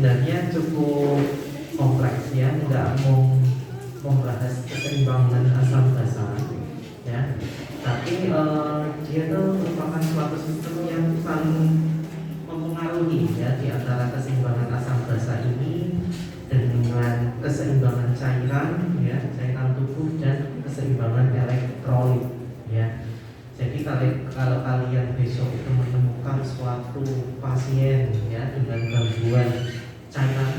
sebenarnya cukup kompleks ya, nggak mau membahas keseimbangan asam basa ya, tapi dia tuh merupakan suatu sistem yang saling mempengaruhi ya di antara keseimbangan asam basa ini dengan keseimbangan cairan ya, cairan tubuh dan keseimbangan elektrolit ya. Jadi kalau kalian besok itu menemukan suatu pasien ya dengan gangguan cairan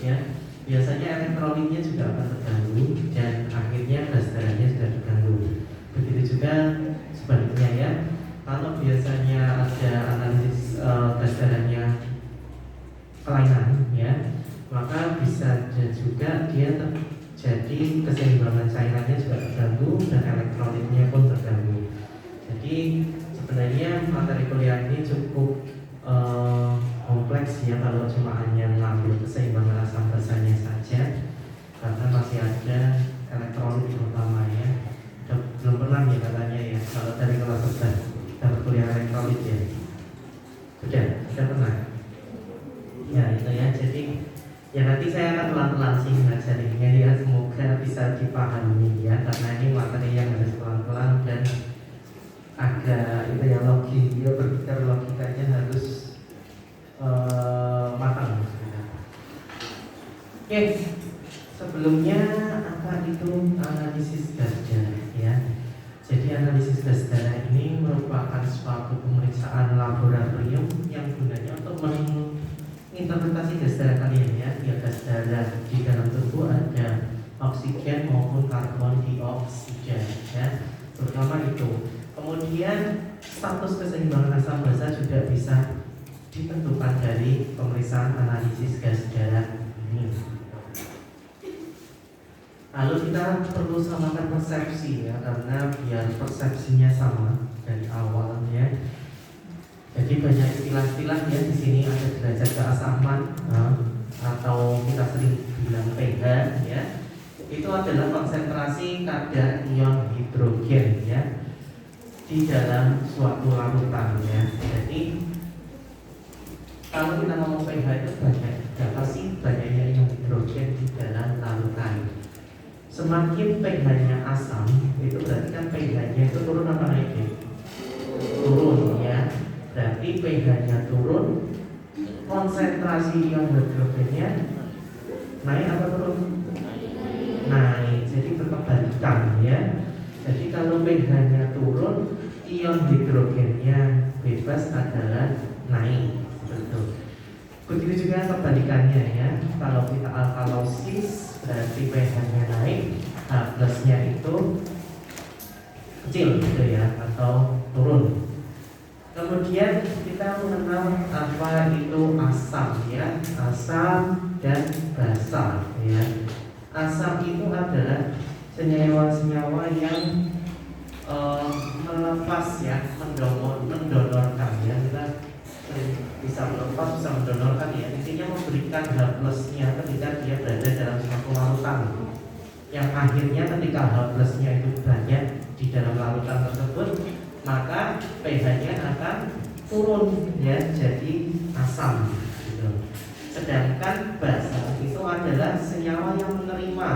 ya, biasanya elektrolitnya juga akan terganggu dan akhirnya gas darahnya sudah terganggu. Begitu juga sebaliknya ya, kalau biasanya ada analisis gas darahnya kelainan ya, maka bisa juga dia terjadi keseimbangan cairannya juga terganggu dan elektrolitnya pun terganggu. Jadi sebenarnya materi kuliah ini cukup kompleks ya kalau cuma hanya mengambil keseimbangan asam basanya saja, karena masih ada elektrolit terutama ya. Belum pernah ya katanya ya kalau dari kelas 11 dapat kuliah elektrolit ya. Sudah pernah? Ya itu ya. Jadi ya nanti saya akan pelan-pelan sih ngajarinya ya, semoga bisa dipahami ya, karena ini materi yang harus pelan-pelan dan agak itu ya, dia berpikir logikanya harus matang. Oke, sebelumnya apa itu analisis gas darah ya? Jadi analisis gas darah ini merupakan suatu pemeriksaan laboratorium yang gunanya untuk menginterpretasi gas darah kalian ya. Gas darah di dalam tubuh ada oksigen maupun karbon dioksida ya, terutama itu. Kemudian status keseimbangan asam basa juga bisa ditentukan dari pemeriksaan analisis gas darah ini. Lalu kita perlu samakan persepsi ya, karena biar persepsinya sama dari awal ya. Jadi banyak istilah-istilah ya di sini, ada derajat keasaman atau kita sering bilang pH ya. Itu adalah konsentrasi kadar ion hidrogen ya di dalam suatu larutan ya. Jadi kalau kita ngomong pH itu berapa sih banyaknya ion hidrogen di dalam larutan. Semakin pH-nya asam, itu berarti kan pH-nya itu turun apa naik ya? Turun ya. Berarti pH-nya turun, konsentrasi ion hidrogennya naik apa turun? Naik. Jadi berkebalikan ya. Jadi kalau pH-nya turun, ion hidrogennya bebas adalah naik. Betul. Begitu juga kebalikannya ya. Kalau kita alkalosis berarti pH-nya naik, H plusnya itu kecil gitu ya, atau turun. Kemudian kita mengenal apa itu asam ya, asam dan basa ya. Asam itu adalah senyawa-senyawa yang melepas ya, mendonorkan ya, kita bisa melepas, bisa mendonorkan ya, intinya memberikan H plusnya ketika dia berada dalam suatu larutan, yang akhirnya ketika H plusnya itu banyak di dalam larutan tersebut, maka pH-nya akan turun ya, jadi asam gitu. Sedangkan basa itu adalah senyawa yang menerima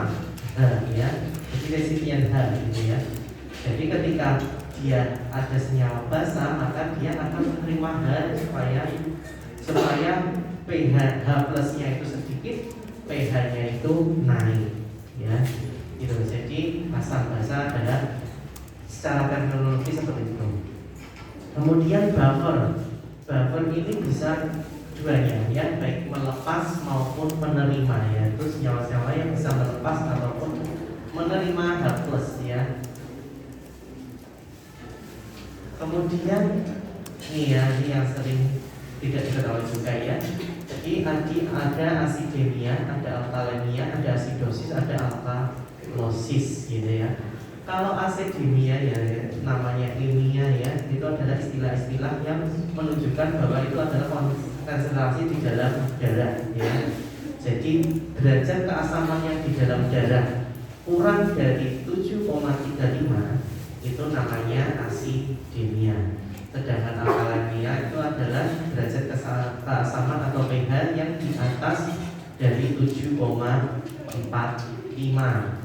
H ya, jadi resipien H gitu ya. Jadi ketika dia ada senyawa basa, maka dia akan menerima H supaya pH H plusnya itu sedikit, pH-nya itu naik ya. Gitu. Jadi asam basa adalah secara terminologi seperti itu. Kemudian buffer ini bisa duanya ya, baik melepas maupun menerima ya. Itu senyawa-senyawa yang bisa melepas ataupun menerima H plus ya. Kemudian ini ya, ini yang sering tidak diketahui juga ya. Jadi ada asidemia, ada alkalemia, ada asidosis, ada alkalosis gitu ya. Kalau asidemia ya namanya ilmiah ya, itu adalah istilah-istilah yang menunjukkan bahwa itu adalah konsentrasi di dalam darah ya. Jadi derajat keasaman yang di dalam darah kurang dari 7,35 itu namanya asidemia. Sedangkan alkalemia itu adalah derajat keasaman atau pH yang di atas dari 7,45.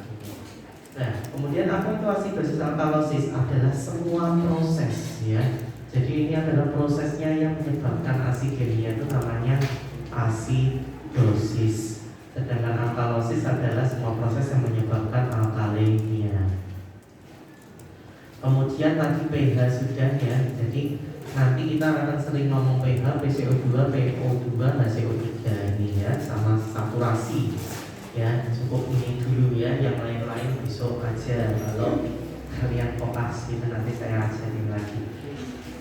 Nah, kemudian apa itu asidosis alkalosis? Adalah semua proses ya. Jadi ini adalah prosesnya yang menyebabkan asidemia, itu namanya asidosis. Sedangkan alkalosis adalah semua proses yang menyebabkan alkalemia. Kemudian tadi pH sudah ya. Jadi nanti kita akan sering ngomong pH, PCO2, PO2, HCO3 ini ya, sama saturasi. Ya, cukup ini dulu ya, yang lain-lain besok aja kalau kalian fokus gitu, nanti saya ajarin lagi.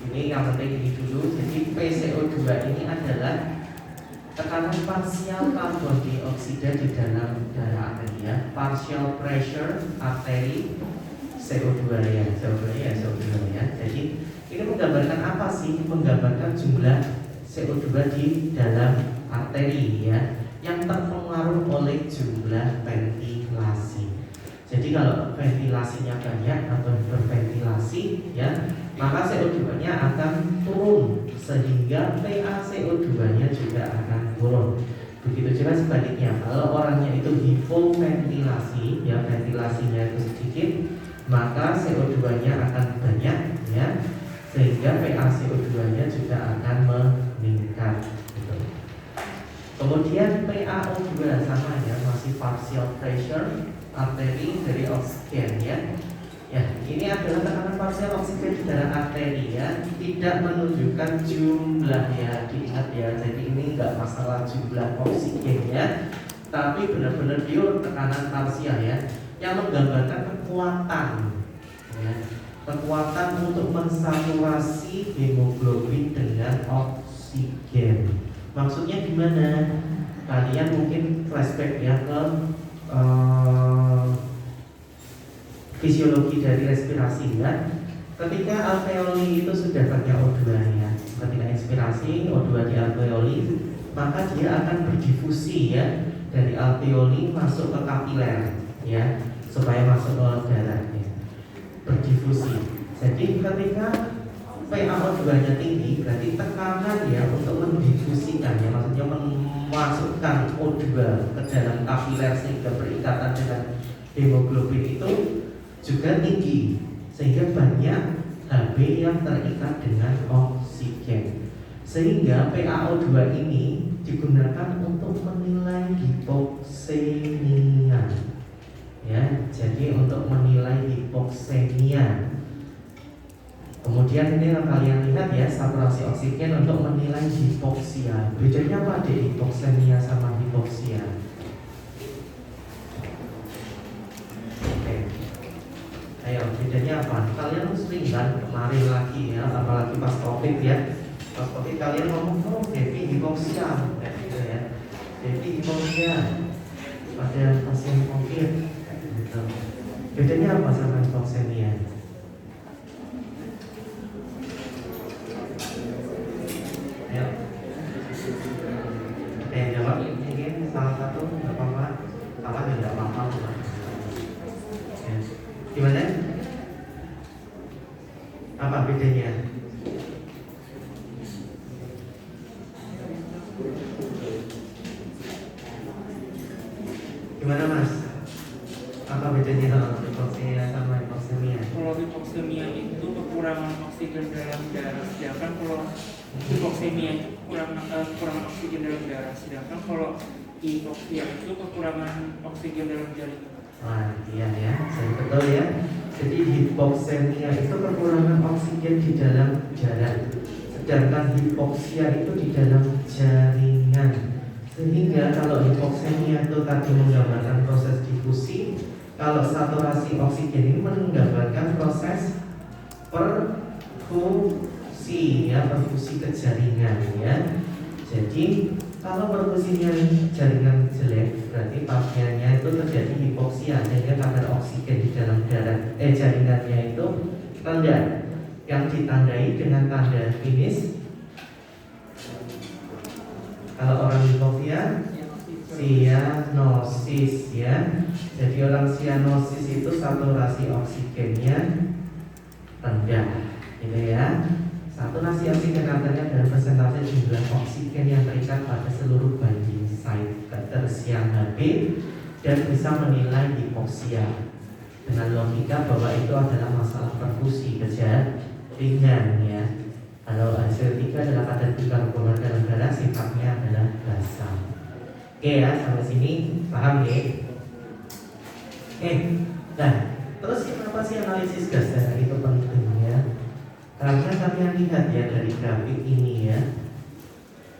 Ini yang penting ini dulu. Jadi PCO2 ini adalah tekanan parsial karbon dioksida di dalam darah arteri ya, partial pressure arteri CO2 ya, CO2 ya. Jadi ini menggambarkan apa sih? Menggambarkan jumlah CO2 di dalam arteri ya, yang terpengaruh oleh jumlah ventilasi. Jadi kalau ventilasinya banyak atau berventilasi ya, maka CO2-nya akan turun sehingga PaCO2-nya juga akan turun. Begitu juga sebaliknya, kalau orangnya itu hipoventilasi ya, ventilasinya itu sedikit, maka CO2-nya akan banyak ya, sehingga PaCO2-nya juga akan meningkat. Kemudian PaO2 sama ya, masih partial pressure arteri dari oksigen ya. Ya, ini adalah tekanan parsial oksigen di dalam arteri ya, tidak menunjukkan jumlah ya, diingat ya. Jadi ini enggak masalah jumlah oksigen ya, tapi benar-benar pure tekanan parsial ya, yang menggambarkan kekuatan ya, kekuatan untuk mensaturasi hemoglobin dengan oksigen. Maksudnya gimana? Kalian mungkin flashback ya ke fisiologi dari respirasi ya. Ketika alveoli itu sudah banyak O2 ya, ketika inspirasi O2 di alveoli, maka dia akan berdifusi ya, dari alveoli masuk ke kapiler ya, supaya masuk ke darah ya, berdifusi. Jadi ketika PaO2-nya tinggi, berarti tekanan ya untuk mendifusikan ya, maksudnya memasukkan O2 ke dalam kapiler sehingga berikatan dengan hemoglobin itu juga tinggi, sehingga banyak Hb yang terikat dengan oksigen, sehingga PaO2 ini digunakan untuk menilai hipoksemia ya, jadi untuk menilai hipoksemia. Kemudian ini yang kalian lihat ya, saturasi oksigen untuk menilai hipoksia. Bedanya apa deh hipoksemia sama hipoksia? Oke. Ayo, bedanya apa? Kalian sering kan kemarin lagi ya, apalagi pas COVID ya. Pas COVID kalian ngomong, oh Devi hipoksia, gitu ya. Devi hipoksia pada pasien COVID gitu. Bedanya apa sama hipoksemia? Jawab mungkin salah satu, nggak apa-apa, salah ya nggak apa-apa. Ya. Gimana? Apa bedanya? Gimana Mas? Apa bedanya hipoksia sama hipoksemia? Kalau hipoksemia itu kekurangan oksigen dalam darah, sedangkan kalau hipoksemia itu kekurangan oksigen dalam darah, sedangkan kalau hipoksia itu kekurangan oksigen dalam jaringan. Wah, iya ya, saya betul ya. Jadi hipoksemia itu kekurangan oksigen di dalam darah, sedangkan hipoksia itu di dalam jaringan. Sehingga kalau hipoksemia itu tadi menggambarkan proses difusi, kalau saturasi oksigen ini menggambarkan proses perfusi ya, perfusi ke jaringan ya. Jadi kalau perfusinya jaringan jelek, berarti pasiennya itu terjadi hipoksia, sehingga kadar oksigen di dalam darah jaringannya itu rendah, yang ditandai dengan tanda finish. Kalau orang hipoksia, sianosis ya. Jadi orang sianosis itu saturasi oksigennya rendah, gitu ya. Saturasi oksigen artinya adalah persentase jumlah oksigen yang terikat pada seluruh binding site keterisian Hb dan bisa menilai hipoksia dengan logika bahwa itu adalah masalah perfusi gejala ringan ya. Kalau HCl3 adalah kadar bikarbonat dalam darah, sifatnya adalah basa. Oke ya, sampai sini paham ya? Nah terus kenapa sih analisis gas darah itu penting ya? Karena kalian lihat ya dari grafik ini ya,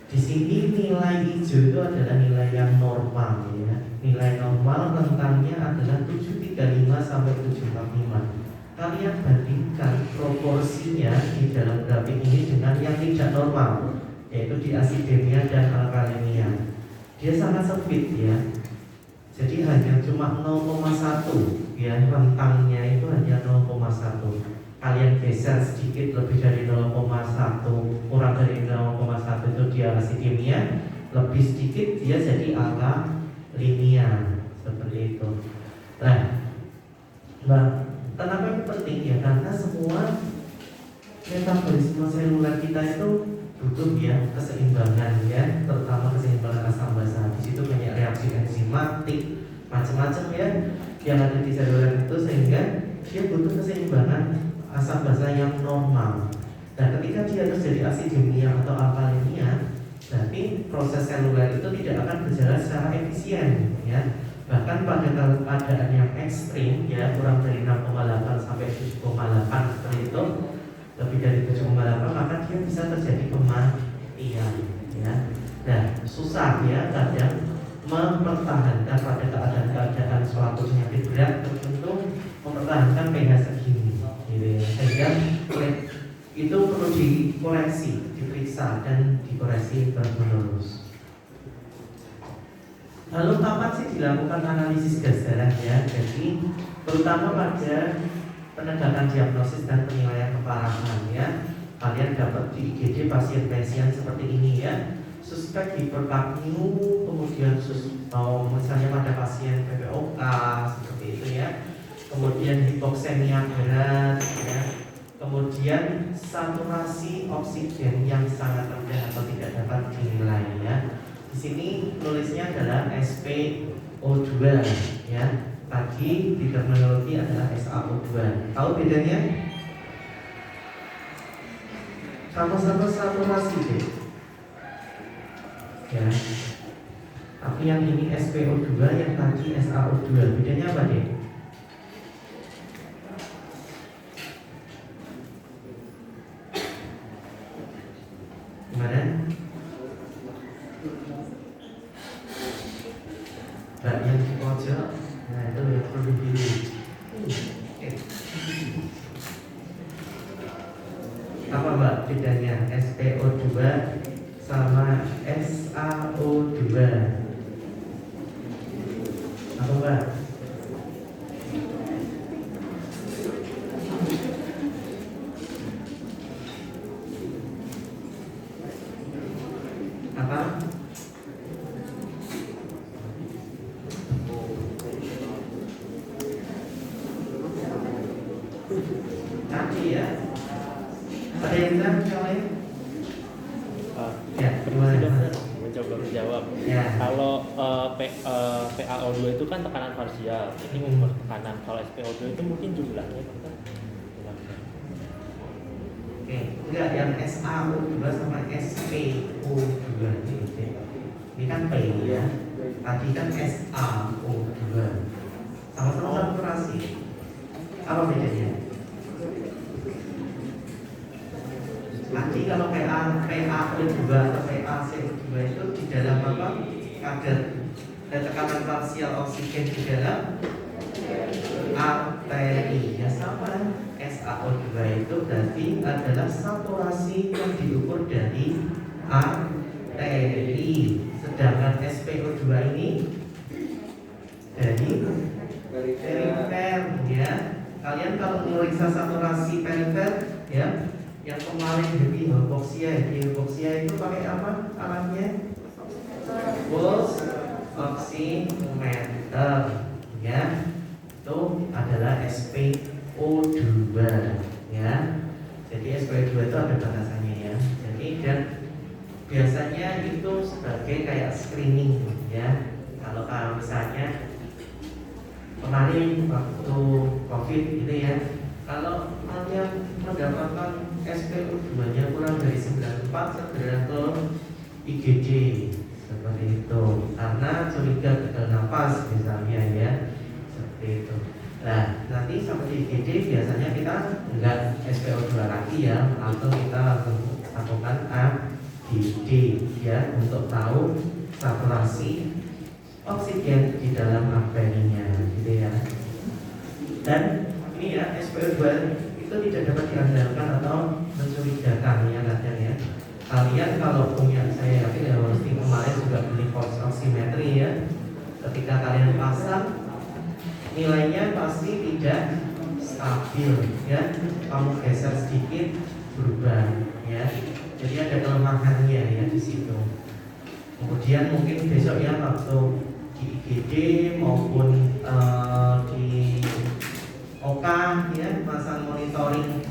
di sini nilai hijau itu adalah nilai yang normal ya. Nilai normal rentangnya adalah 735 sampai 745. Kalian bandingkan proporsinya di dalam grafik ini dengan yang tidak normal, yaitu di asidemia dan alkalemia. Dia sangat sempit ya. Jadi hanya cuma 0,1 ya, rentangnya itu hanya 0,1. Kalian geser sedikit lebih dari 0,1, kurang dari 0,1 itu dia asidemia, lebih sedikit dia jadi alkalimia, seperti itu. Nah, kenapa ini penting ya? Karena semua metabolisme seluler kita itu butuh ya keseimbangan ya, terutama keseimbangan asam basa. Di situ banyak reaksi enzimatik, macam-macam ya yang ada di seluler itu, sehingga dia butuh keseimbangan asam basa yang normal. Nah, ketika dia terjadi asidemia atau alkalemia, berarti proses seluler itu tidak akan berjalan secara efisien ya. Bahkan pada keadaan yang ekstrim ya, kurang dari 6,8 sampai 7,8 seperti itu, lebih dari 7,8, maka dia bisa terjadi kematian ya. Nah, susah ya kadang mempertahankan pada keadaan suatu penyakit berat tertentu, mempertahankan pH segini gitu ya. Sehingga itu perlu dikoreksi, diperiksa dan dikoreksi terus-menerus. Lalu kapan sih dilakukan analisis gas darah ya? Jadi terutama pada penegakan diagnosis dan penilaian keparahan ya. Kalian dapat di IGD pasien-pasien seperti ini ya, suspek hiperkapniu, kemudian misalnya pada pasien PPOK seperti itu ya, kemudian hipoksemia berat ya, kemudian saturasi oksigen yang sangat rendah atau tidak dapat dinilai ya. Di sini nulisnya adalah SpO2 ya. Tadi di terminologi adalah SaO2. Tahu bedanya? Sama-sama saturasi deh. Ya. Tapi yang ini SpO2, yang tadi SaO2. Bedanya apa deh? Gimana? Mbak yang di pojok, nah itu yang perlu dipilih. Apa Mbak bedanya SpO2 sama SaO2? Apa Mbak? Apa? Tadi ya. Ada yang bilang yang lain? Ya, gimana? Mencoba menjawab. Ya. Kalau PaO2 itu kan tekanan parsial, ini ukur tekanan. Kalau SpO2 itu mungkin jumlahnya kan? Oke, enggak, yang SaO2 sama SpO2 ini kan P ya. Tadi kan SaO2. Sama-sama saturasi. Apa bedanya? Nanti kalau PaO2 atau PaCO2 itu di dalam apa? Kadar tekanan parsial oksigen di dalam arteri ya, sama. SaO2 itu berarti adalah saturasi yang diukur dari arteri, sedangkan SpO2 ini dari perifer ya. Kalian kalau memeriksa saturasi perifer ya, yang kemarin hipoksia itu pakai apa alatnya? Pulse oximeter ya. Itu adalah SpO2 ya. Jadi SpO2 itu ada batasan biasanya itu sebagai kayak screening ya. Kalau misalnya kemarin waktu COVID gitu ya, kalau kalian mendapatkan SpO2-nya kurang dari 94, segera ke IgD seperti itu, karena curiga gagal napas misalnya ya, seperti itu. Nah, nanti sampai IgD biasanya kita enggak SpO2 lagi ya, atau kita langsung lakukan AGD ya, untuk tahu saturasi oksigen di dalam apnea gitu ya. Dan ini ya, SpO2 itu tidak dapat diandalkan atau mencurigakan ya kalian ya. Kalian kalau punya, saya yakin ya mesti kemarin juga beli pulse oximetry ya, ketika kalian pasang nilainya pasti tidak stabil ya, kamu geser sedikit berubah ya, jadi ada kelemahannya ya di situ. Kemudian mungkin besok ya waktu di IGD maupun di OK ya, pasang monitoring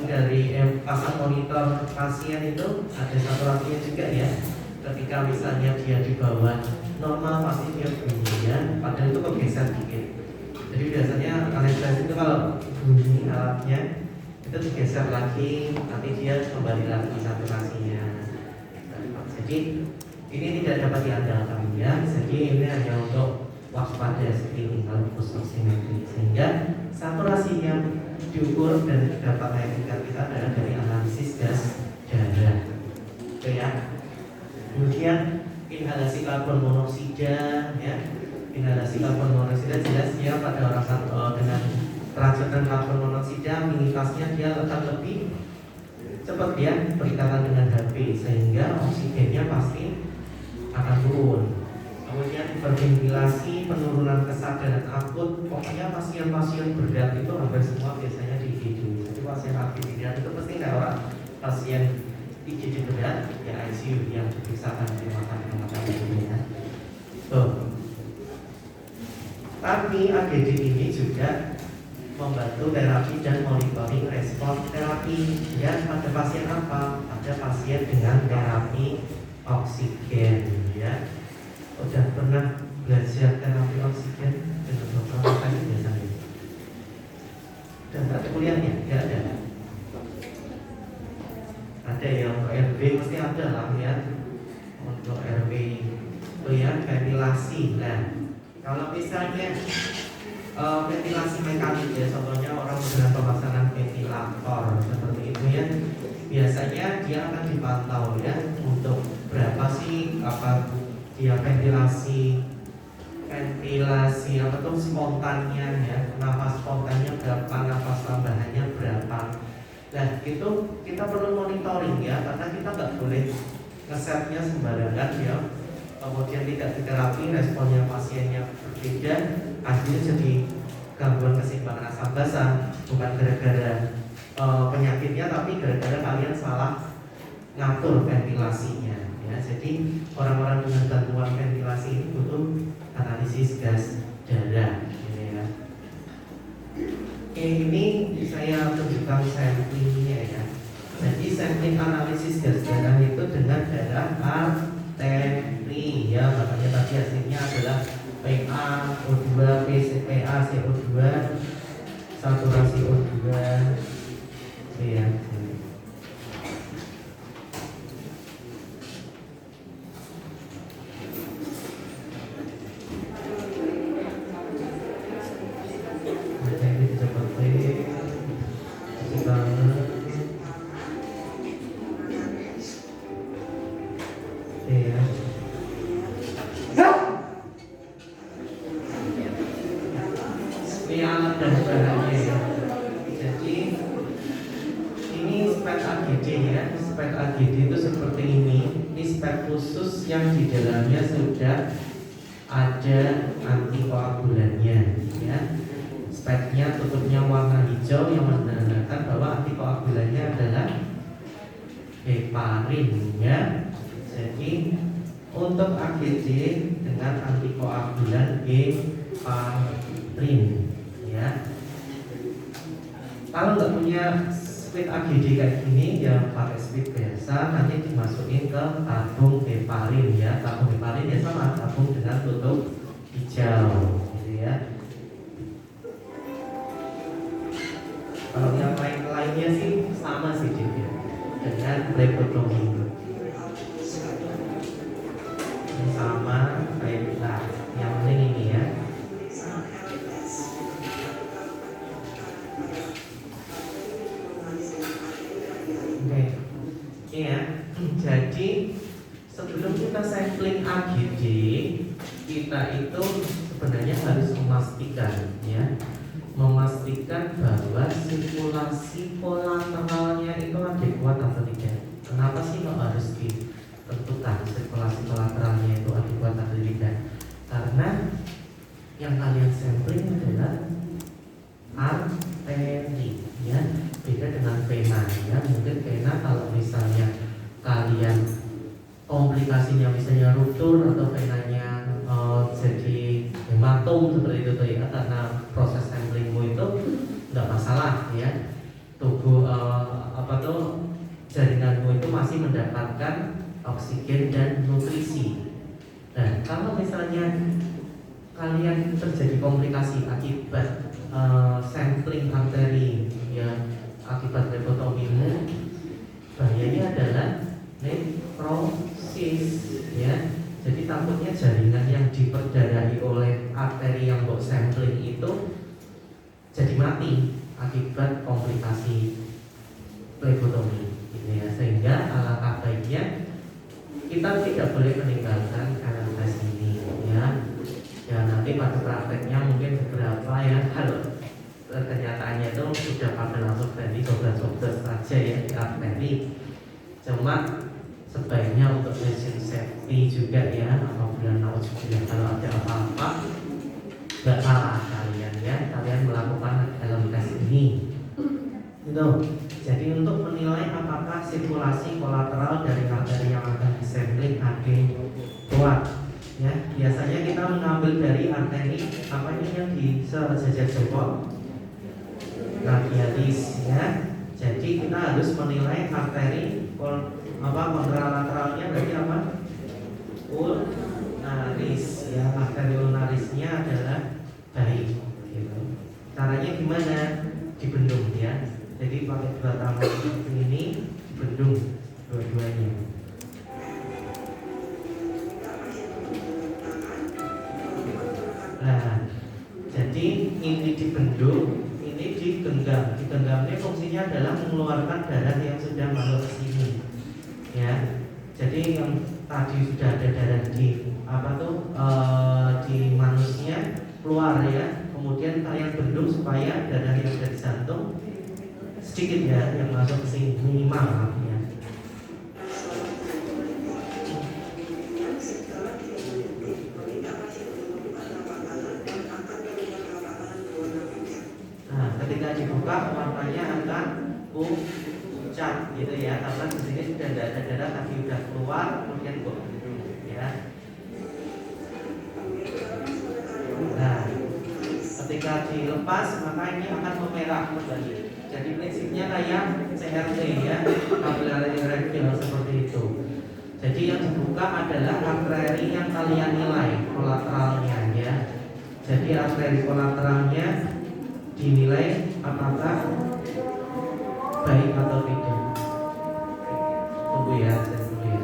dari pasang monitor pasien itu ada saturasinya juga ya. Ketika misalnya dia di bawah normal pasti dia bunyi ya, padahal itu kegeser dikit. Jadi biasanya kalian itu kalau bunyi alatnya itu digeser lagi, nanti dia kembali lagi saturasinya. Jadi ini tidak dapat diandalkan ya. Jadi ini hanya untuk waspada screening kalau pulse oximetry, sehingga saturasi yang diukur dan dapat menentukan kita adalah dari analisis gas darah. Oke ya. Kemudian inhalasi karbon monoksida ya. Inhalasi karbon monoksida jelasnya pada orang dengan transferan karbon monoksida minitasnya dia akan lebih cepat ya berikatan dengan HP, sehingga oksigennya pasti akan turun. Kemudian hiperventilasi, penurunan kesadaran akut, pokoknya pasien-pasien berat itu hampir semua biasanya di IGD. Jadi pasien akut berat itu pasti nggak orang pasien IGD berat ya ICU yang diperiksakan di rumah sakit ya. Tapi AGD ini juga membantu terapi dan monitoring respon terapi ya pada pasien apa? Pada pasien dengan terapi oksigen ya. Udah pernah belajar terapi oksigen dengan dokter tadi biasanya? Dan ada kuliahnya? Ya ada. Ada ya, untuk RW mesti ada lah ya. Untuk RW itu ya ventilasi. Nah, kalau misalnya ventilasi mekanik ya, contohnya orang dengan pemasangan ventilator seperti itu ya, biasanya dia akan dipantau ya untuk berapa sih apa dia ventilasi apa tuh spontannya ya, nafas spontannya berapa, nafas tambahannya berapa. Nah itu kita perlu monitoring ya, karena kita nggak boleh ngesetnya sembarangan ya, kemudian tidak diterapi responnya pasiennya berbeda, akhirnya jadi gangguan keseimbangan asam basa, bukan gara-gara penyakitnya, tapi gara-gara kalian salah ngatur ventilasinya ya. Jadi orang-orang dengan gangguan ventilasi ini butuh analisis gas darah ya. Ini saya tunjukkan samplingnya ya. Jadi sampling analisis gas darah itu dengan darah arteri ya, makanya tadi hasilnya adalah PA, O2, PCPA, CO2, saturasi O2 ya. Ini alat dan bahannya ya. Jadi ini spek AGD ya. Spek AGD itu seperti ini. Ini spek khusus yang di dalamnya sudah ada antikoagulannya ya. Speknya tutupnya warna hijau yang menandakan bahwa antikoagulannya adalah heparin ya. Jadi untuk AGD dengan antikoagulan heparin ya. Kalau nggak punya split AGD kayak gini ya pakai split biasa, nanti dimasukin ke tabung heparin ya. Tabung heparin ya sama, tabung dengan tutup hijau gitu ya. Kalau yang lainnya sih sama sih juga dengan plebotomi. Ini sama kayak kita yang penting ini ya. Oke, ini ya. Jadi sebelum kita sampling AGD, kita itu sebenarnya harus memastikan bahwa sirkulasi kolateralnya itu adekuat atau tidak. Kenapa sih kok harus ditentukan sirkulasi kolateralnya itu adekuat atau tidak? Karena yang kalian sampling adalah arteri ya, beda dengan vena ya. Mungkin vena kalau misalnya kalian komplikasinya misalnya ruptur atau venanya jadi hematom seperti itu tuh ya, karena proses samplingmu itu nggak masalah ya, tubuh jaringanmu itu masih mendapatkan oksigen dan nutrisi. Nah kalau misalnya kalian terjadi komplikasi akibat sampling arteri ya, akibat plebotomimu, bahayanya adalah nekrosis ya. Jadi takutnya jaringan yang diperdarahi oleh arteri yang mbok sampling itu jadi mati akibat komplikasi plebotomi gitu ya. Sehingga alangkah baiknya kita tidak boleh meninggalkan LMS ini ya. Ya nanti pada prakteknya mungkin beberapa ya, kalau kenyataannya itu sudah pada langsung dari sobras-sobras saja ya di arteri. Cuma sebaiknya untuk patient safety juga ya, apabila nauzubillah kalau ada apa-apa nggak salah kalian ya, kalian melakukan dalam tes ini gitu. Jadi untuk menilai apakah sirkulasi kolateral dari arteri yang akan disampling kuat ya, biasanya kita mengambil dari arteri apa ini yang di sejajar jempol, radialis ya. Jadi kita harus menilai arteri kontralateralnya berarti apa? Ulnaris ya, arteri ulnarisnya adalah baik gitu. Caranya gimana? Dibendung ya. Jadi pakai dua tangan ini dibendung dua-duanya. Nah, jadi ini dibendung, ini digenggam. Digenggamnya fungsinya adalah mengeluarkan darah yang sudah masuk ke sini. Ya. Jadi yang tadi sudah ada darah di di manusia keluar ya. Kemudian kalian bendung supaya darah yang ada di jantung sedikit ya yang masuk ke sini, minimal ya. Nah, ketika dibuka warnanya akan pucat gitu ya, karena di sini sudah ada darah tadi sudah keluar, kemudian bendung ya. Nah, ketika dilepas maka ini akan memerah kembali. Jadi prinsipnya kayak CRT ya, capillary refill seperti itu. Jadi yang dibuka adalah arteri yang kalian nilai kolateralnya ya. Jadi arteri kolateralnya dinilai apakah baik atau tidak. Tunggu ya, saya tunggu ya.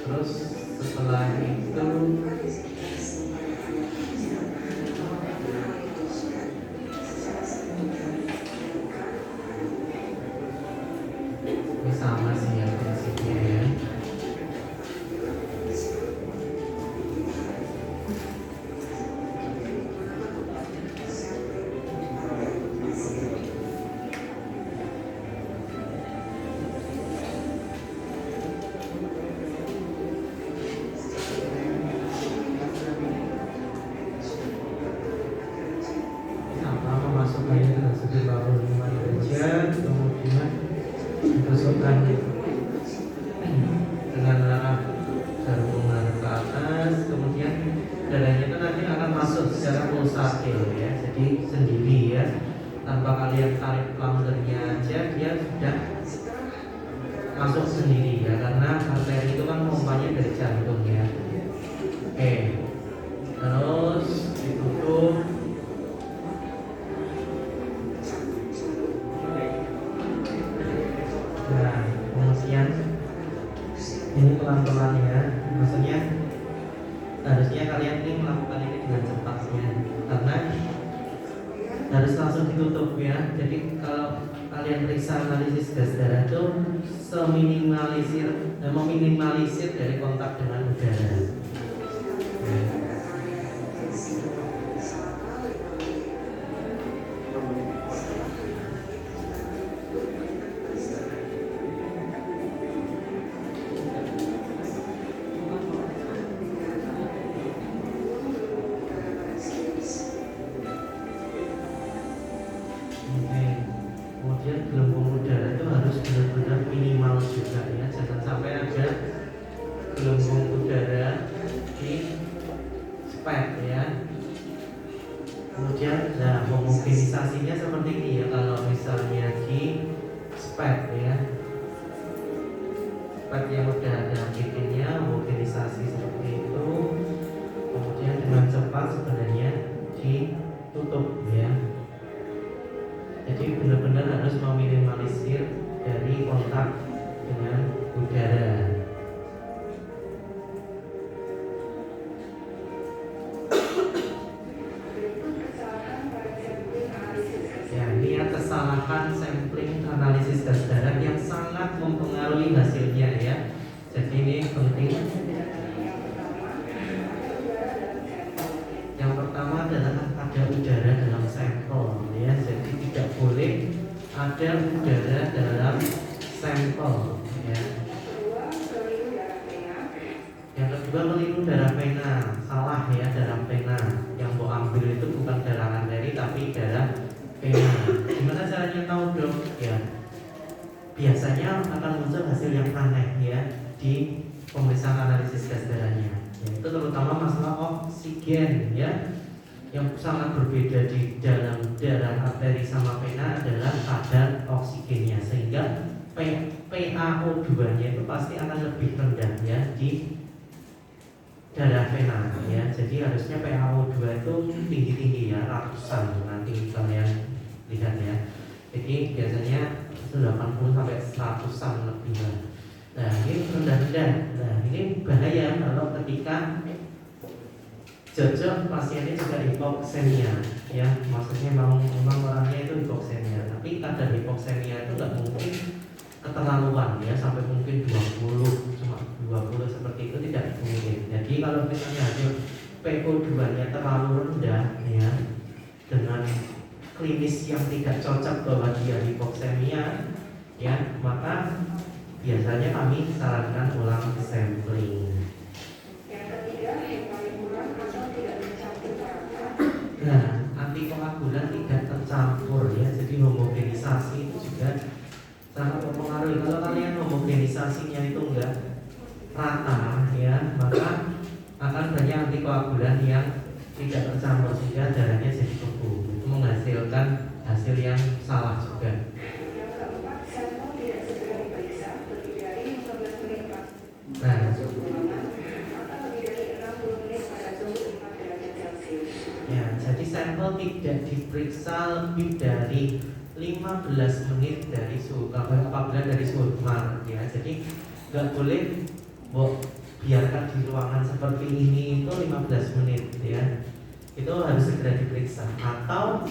Terus setelah itu ini sama sih ya prinsipnya ya. Sama memasukkannya dengan segi 45 derajat, kemudian ditusukkan dengan arah jarum ke atas, kemudian darahnya itu nanti akan masuk secara pulsatil ya, jadi sendiri ya, tanpa kalian tarik plungernya aja dia sudah masuk sendiri ya, karena arteri itu kan pompanya dari jantung ya. Oke, terus ditutup. Nah, kemudian ini pelan-pelan ya, maksudnya harusnya kalian ini melakukan ini dengan cepatnya, karena harus langsung ditutup ya. Jadi kalau kalian periksa analisis gas darah itu meminimalisir dari kontak dengan udara. Kemudian gelembung udara itu harus benar-benar minimal juga ya, jangan sampai ada gelembung udara di spek ya. Kemudian nah homogenisasinya seperti ini ya, kalau misalnya di spek ya, spek yang udah ada titiknya, homogenisasi seperti itu. Kemudian dengan cepat sebenarnya ditutup ya. Jadi benar-benar harus meminimalisir dari kontak dengan udara. Ya, ini ya kesalahan sampling analisis gas darah yang sangat mempengaruhi hasilnya ya. Jadi ini penting. Yang pertama adalah ada udara dalam sampel ya, jadi tidak boleh ada udara dalam sampel ya. Yang kedua keliru darah pena, salah ya, darah pena yang mau ambil itu bukan darah arteri tapi darah pena. Gimana caranya tahu dok? Ya biasanya akan muncul hasil yang aneh ya di pemeriksaan analisis gas darahnya. Itu terutama masalah oksigen ya, yang sangat berbeda di dalam darah arteri sama pena adalah kadar oksigennya, sehingga PaO2-nya itu pasti akan lebih rendah ya di darah pena ya. Jadi harusnya PaO2 itu tinggi-tinggi ya, ratusan nanti kalian lihat ya. Jadi biasanya 80 sampai 100-an lebih lah. Nah ini rendah-rendah. Nah ini bahaya kalau ketika cocok pasiennya juga hipoksemia ya, maksudnya memang orangnya itu hipoksemia, tapi kadar hipoksemia itu nggak mungkin keterlaluan ya, sampai mungkin 20, cuma 20 seperti itu tidak mungkin. Jadi kalau misalnya hasil PO2-nya terlalu rendah ya, dengan klinis yang tidak cocok bahwa dia hipoksemia ya, maka biasanya kami sarankan ulang sampling. Yang ketiga, yang paling kurang atau tidak mencampur rata. Nah, antikoagulan tidak tercampur ya, jadi homogenisasi itu juga sangat mempengaruhi. Kalau kalian homogenisasinya itu enggak rata ya, maka akan banyak antikoagulan yang tidak tercampur sehingga darahnya jadi beku. Itu menghasilkan hasil yang salah juga. Yang keempat, sampel tidak segera diperiksa lebih dari 15 menit Nah, suhu ruangan atau lebih dari 60 menit pada suhu 5 derajat Celcius. ya, jadi sampel tidak diperiksa lebih dari 15 menit dari suhu, apabila dari suhu rumah ya. Jadi nggak boleh biarkan di ruangan seperti ini itu 15 menit ya, itu harus segera diperiksa. Atau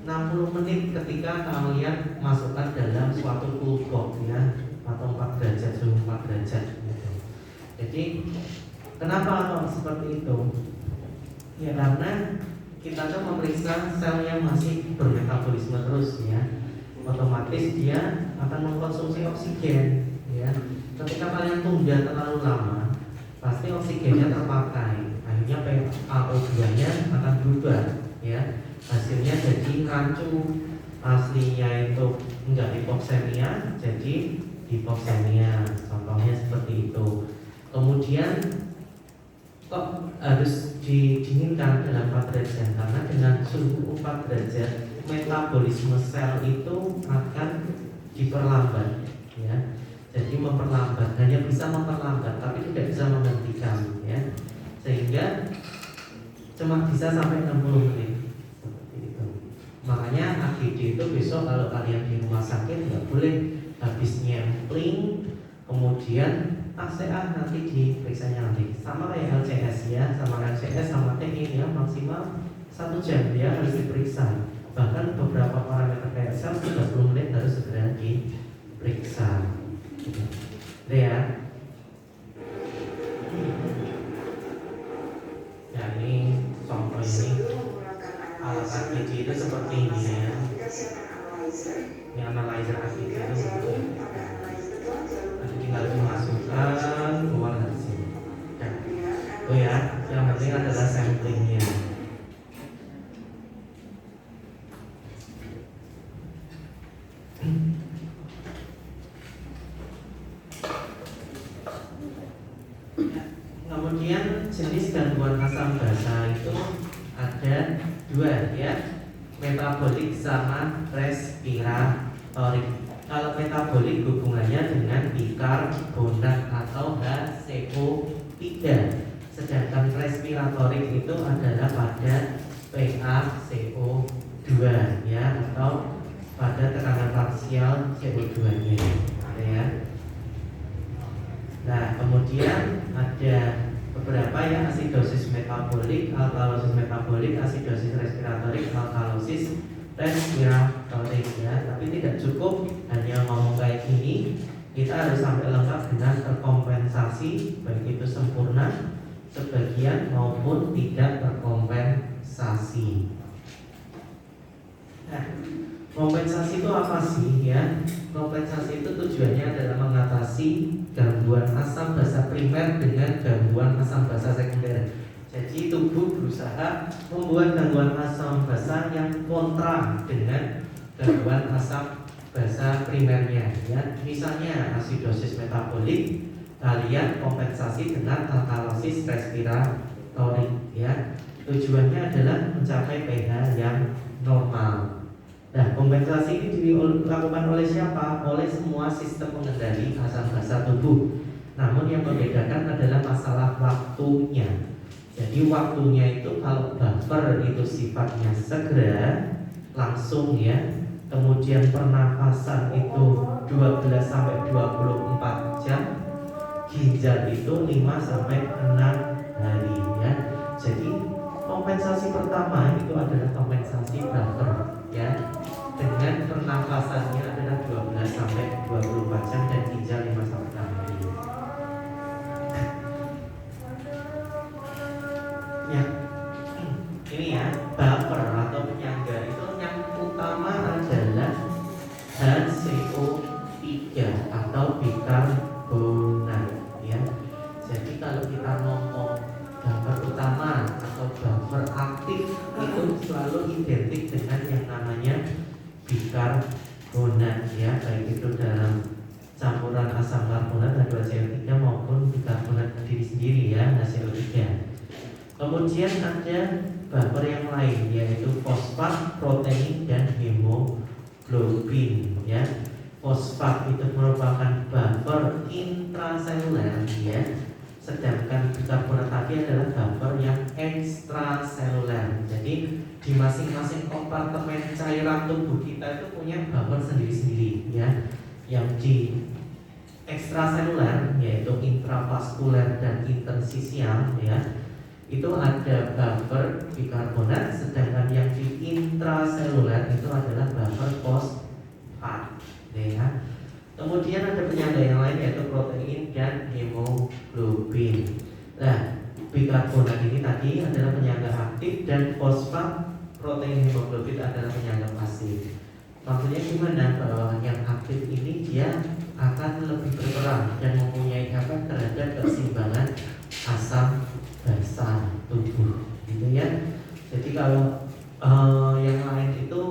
60 menit ketika kalian masukkan dalam suatu cool box ya, atau 4 derajat, suhu 4 derajat gitu. Jadi kenapa kok seperti itu? Ya karena kita tuh memeriksa sel yang masih bermetabolisme terus ya, otomatis dia akan mengkonsumsi oksigen ya. Ketika kalian tunda terlalu lama, pasti oksigennya terpakai, akhirnya PaO2 nya akan berubah ya, hasilnya jadi rancu, aslinya itu enggak hipoksemia jadi hipoksemia, contohnya seperti itu. Kemudian kok harus didinginkan dalam 4 derajat, karena dengan suhu 4 derajat metabolisme sel itu akan diperlambat ya. Jadi memperlambat, hanya bisa memperlambat tapi tidak bisa menghentikan ya, sehingga cuma bisa sampai 60 menit seperti itu. Makanya AGD itu besok kalau kalian di rumah sakit nggak boleh habis nyempling kemudian nanti diperiksanya nanti, sama kayak LCS ya, sama LCS sama TI ya, maksimal 1 jam dia harus diperiksa. Bahkan beberapa parameter kayak sel 30 menit harus segera diperiksa. Ya. Ya ini contoh ini alat AGD itu seperti ini ya. Ini analyzer AGD itu seperti ini. Nanti tinggal dimasukkan keluar dari sini. Ya. Oh ya, yang penting adalah samplingnya. Kemudian jenis gangguan asam basa itu ada 2 ya, metabolik sama respiratorik. Kalau metabolik hubungannya dengan bikarbonat atau HCO3, sedangkan respiratorik itu adalah pada PaCO2 ya, atau pada tekanan parsial CO2-nya ya. Nah, kemudian ada beberapa ya, asidosis metabolik, alkalosis metabolik, asidosis respiratorik, alkalosis respiratorik ya. Tapi tidak cukup hanya ngomong kayak gini, kita harus sampai lengkap dengan terkompensasi, baik itu sempurna, sebagian maupun tidak terkompensasi. Nah, kompensasi itu apa sih ya? Kompensasi itu tujuannya adalah mengatasi gangguan asam basa primer dengan gangguan asam basa sekunder. Jadi tubuh berusaha membuat gangguan asam basa yang kontra dengan gangguan asam basa primernya ya. Misalnya asidosis metabolik, kalian kompensasi dengan alkalosis respiratorik ya. Tujuannya adalah mencapai pH yang normal. Nah, kompensasi ini dilakukan oleh siapa? Oleh semua sistem pengendali asam basa tubuh. Namun yang membedakan adalah masalah waktunya. Jadi waktunya itu kalau buffer itu sifatnya segera, langsung ya. Kemudian pernafasan itu 12 sampai 24 jam. Ginjal itu 5 sampai 6 hari ya. Jadi kompensasi pertama itu adalah kompensasi buffer ya, dengan pernafasannya adalah 12 sampai 24 jam dan ginjal 5 sampai 6 hari. Ya, ini ya, buffer atau penyangga itu yang utama adalah HCO3 atau bikarbonat ya. Jadi kalau kita ngomong buffer utama atau buffer aktif itu selalu identik dengan yang namanya bikarbonat ya, baik itu dalam campuran asam karbonat H2CO3 maupun bikarbonat diri sendiri ya, HCO3. Kemudian ada buffer yang lain yaitu fosfat, protein, dan hemoglobin ya. Fosfat itu merupakan buffer intraseluler ya, sedangkan bikarbonat tadi adalah buffer yang ekstraseluler. Jadi di masing-masing kompartemen cairan tubuh kita itu punya buffer sendiri-sendiri ya, yang di ekstraseluler yaitu intravaskuler dan intersisial ya, itu ada buffer bikarbonat, sedangkan yang di intraseluler itu adalah buffer fosfat ya. Kemudian ada penyangga yang lain yaitu protein dan hemoglobin. Nah, bikarbonat ini tadi adalah penyangga aktif dan fosfat protein hemoglobin adalah penyangga pasif. Maksudnya gimana? Bahwa yang aktif ini dia akan lebih berperan dan mempunyai efek terhadap keseimbangan asam basa tubuh, gitu ya. Jadi kalau yang lain itu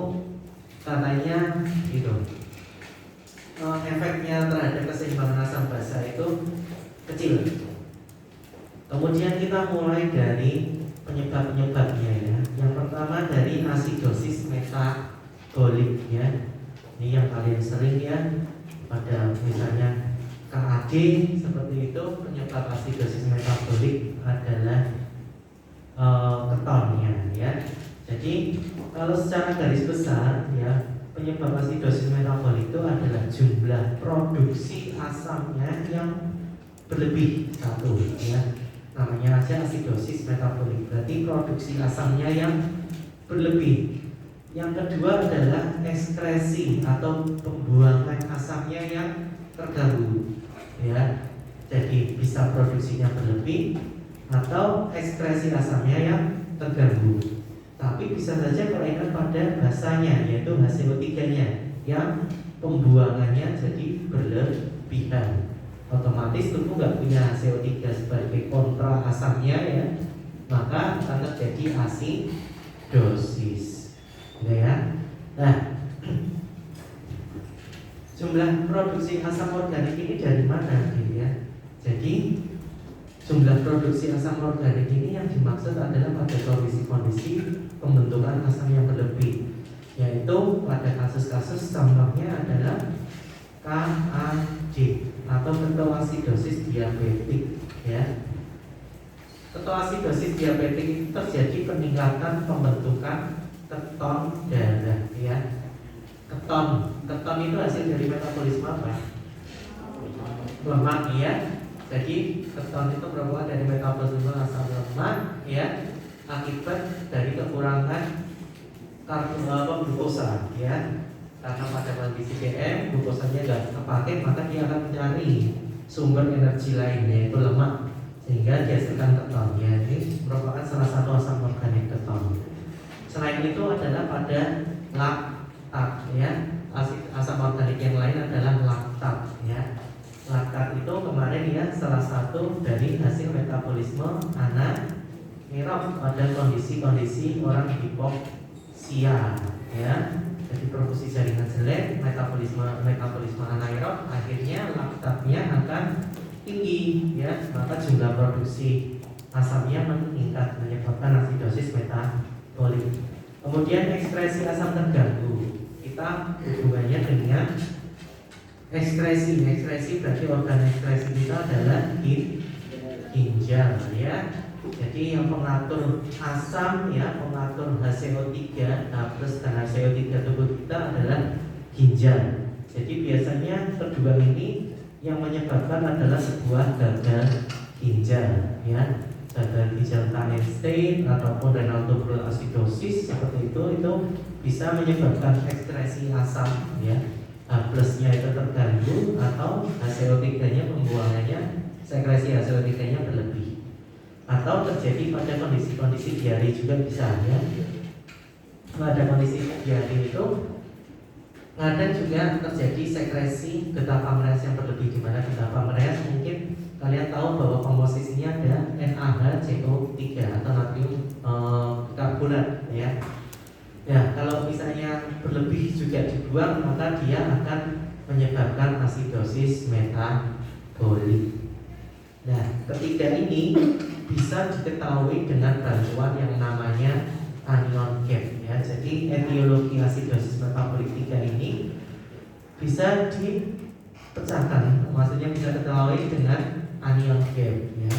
katanya gitu, efeknya terhadap keseimbangan asam basa itu kecil. Kemudian kita mulai dari penyebab-penyebabnya ya. Yang pertama dari asidosis metabolik ya. Ini yang paling sering ya, pada misalnya KAD seperti itu. Penyebab asidosis metabolik adalah ketonnya ya. Jadi kalau secara garis besar ya, penyebab asidosis metabolik itu adalah jumlah produksi asamnya yang berlebih satu ya. Namanya aja asidosis metabolik, berarti produksi asamnya yang berlebih. Yang kedua adalah ekskresi atau pembuangan asamnya yang terganggu ya. Jadi bisa produksinya berlebih atau ekskresi asamnya yang terganggu. Tapi bisa saja kelainan pada basanya, yaitu HCO3-nya yang pembuangannya jadi berlebihan. Otomatis tubuh nggak punya HCO3 sebagai kontra asamnya ya, maka akan terjadi asidosis ya. Nah, jumlah produksi asam organik ini dari mana gitu ya. Jadi jumlah produksi asam organik ini yang dimaksud adalah pada kondisi-kondisi pembentukan asam yang berlebih, yaitu pada kasus-kasus contohnya adalah KAD atau ketoasidosis diabetik ya. Ketoasidosis diabetik itu terjadi peningkatan pembentukan keton darah ya. Keton itu hasil dari metabolisme apa? Lemak ya. Jadi keton itu berawal dari metabolisme asam lemak ya, akibat dari kekurangan glukosa ya. Karena pada kondisi DM glukosanya nggak terpakai, maka dia akan mencari sumber energi lain yaitu lemak, sehingga dihasilkan keton ya. Ini merupakan salah satu asam organik keton. Selain itu adalah pada laktat ya. Asam organik yang lain adalah laktat ya. Laktat itu kemarin ya salah satu dari hasil metabolisme anaerob pada kondisi-kondisi orang hipoksia ya. Jadi perfusi jaringan jelek, metabolisme anaerob, akhirnya laktatnya akan tinggi ya, maka jumlah produksi asamnya meningkat menyebabkan asidosis metabolik. Kemudian ekskresi asam terganggu, kita hubungannya dengan ekskresi berarti organ ekskresi kita adalah ginjal ya. Jadi yang pengatur asam ya, pengatur HCO3 plus dan HCO3 tubuh kita adalah ginjal. Jadi biasanya kedua ini yang menyebabkan adalah sebuah gagal ginjal ya. Gagal ginjal Tanenstein ataupun renal tubular acidosis seperti itu bisa menyebabkan ekskresi asam ya. H plusnya itu terganggu atau HCO3-nya pembuangannya, sekresi HCO3-nya berlebih. Atau terjadi pada kondisi-kondisi diare juga bisa ya. Pada kondisi diare itu kadang juga terjadi sekresi getah pankreas yang berlebih, di mana getah pankreas mungkin kalian tahu bahwa komposisinya ada NaHCO3 atau natrium karbonat ya. Ya, kalau misalnya berlebih juga dibuang, maka dia akan menyebabkan asidosis metabolik. Nah, ketiga ini bisa diketahui dengan bantuan yang namanya anion gap ya. Jadi etiologi asidosis metabolik 3 ini bisa dipecahkan, maksudnya bisa diketahui dengan anion gap ya.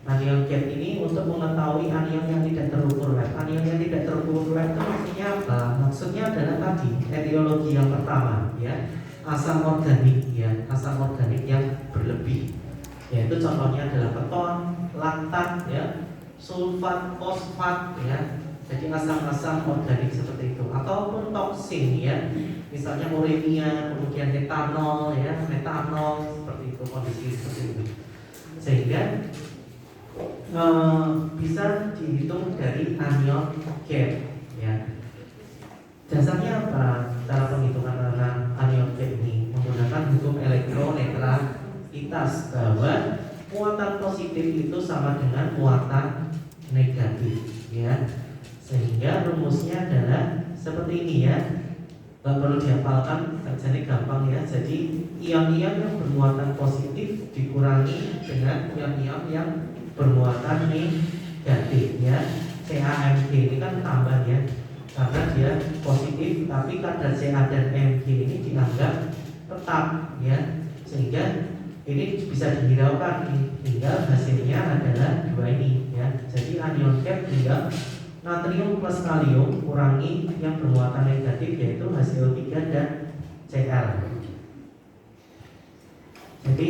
Anion gap ini untuk mengetahui anion yang tidak terukur web. Anion yang tidak terukur web itu maksudnya apa? Maksudnya adalah tadi etiologi yang pertama ya, asam organik ya, asam organik yang berlebih, yaitu contohnya adalah keton, laktat, ya, sulfat, fosfat, ya. Jadi asam-asam organik seperti itu, ataupun toksin, ya, misalnya uremia, kemudian etanol, ya, metanol, seperti itu, kondisi seperti itu. Sehingga bisa dihitung dari anion gap, ya. Dasarnya apa? Cara penghitungan anion gap ini menggunakan hukum elektronetralitas, bahwa muatan positif itu sama dengan muatan negatif, ya. Sehingga rumusnya adalah seperti ini, ya. Gak perlu dihafalkan, jadi gampang, ya. Jadi ion-ion yang bermuatan positif dikurangi dengan ion-ion yang bermuatan negatif, ya. CaMg ini kan tambah, ya, karena dia positif, tapi kadar Ca dan Mg ini dianggap tetap, ya. Sehingga ini bisa dihiraukan, tinggal hasilnya adalah dua ini, ya. Jadi anion gap tinggal natrium plus kalium kurangi yang bermuatan negatif, yaitu HCO3 dan Cl. Jadi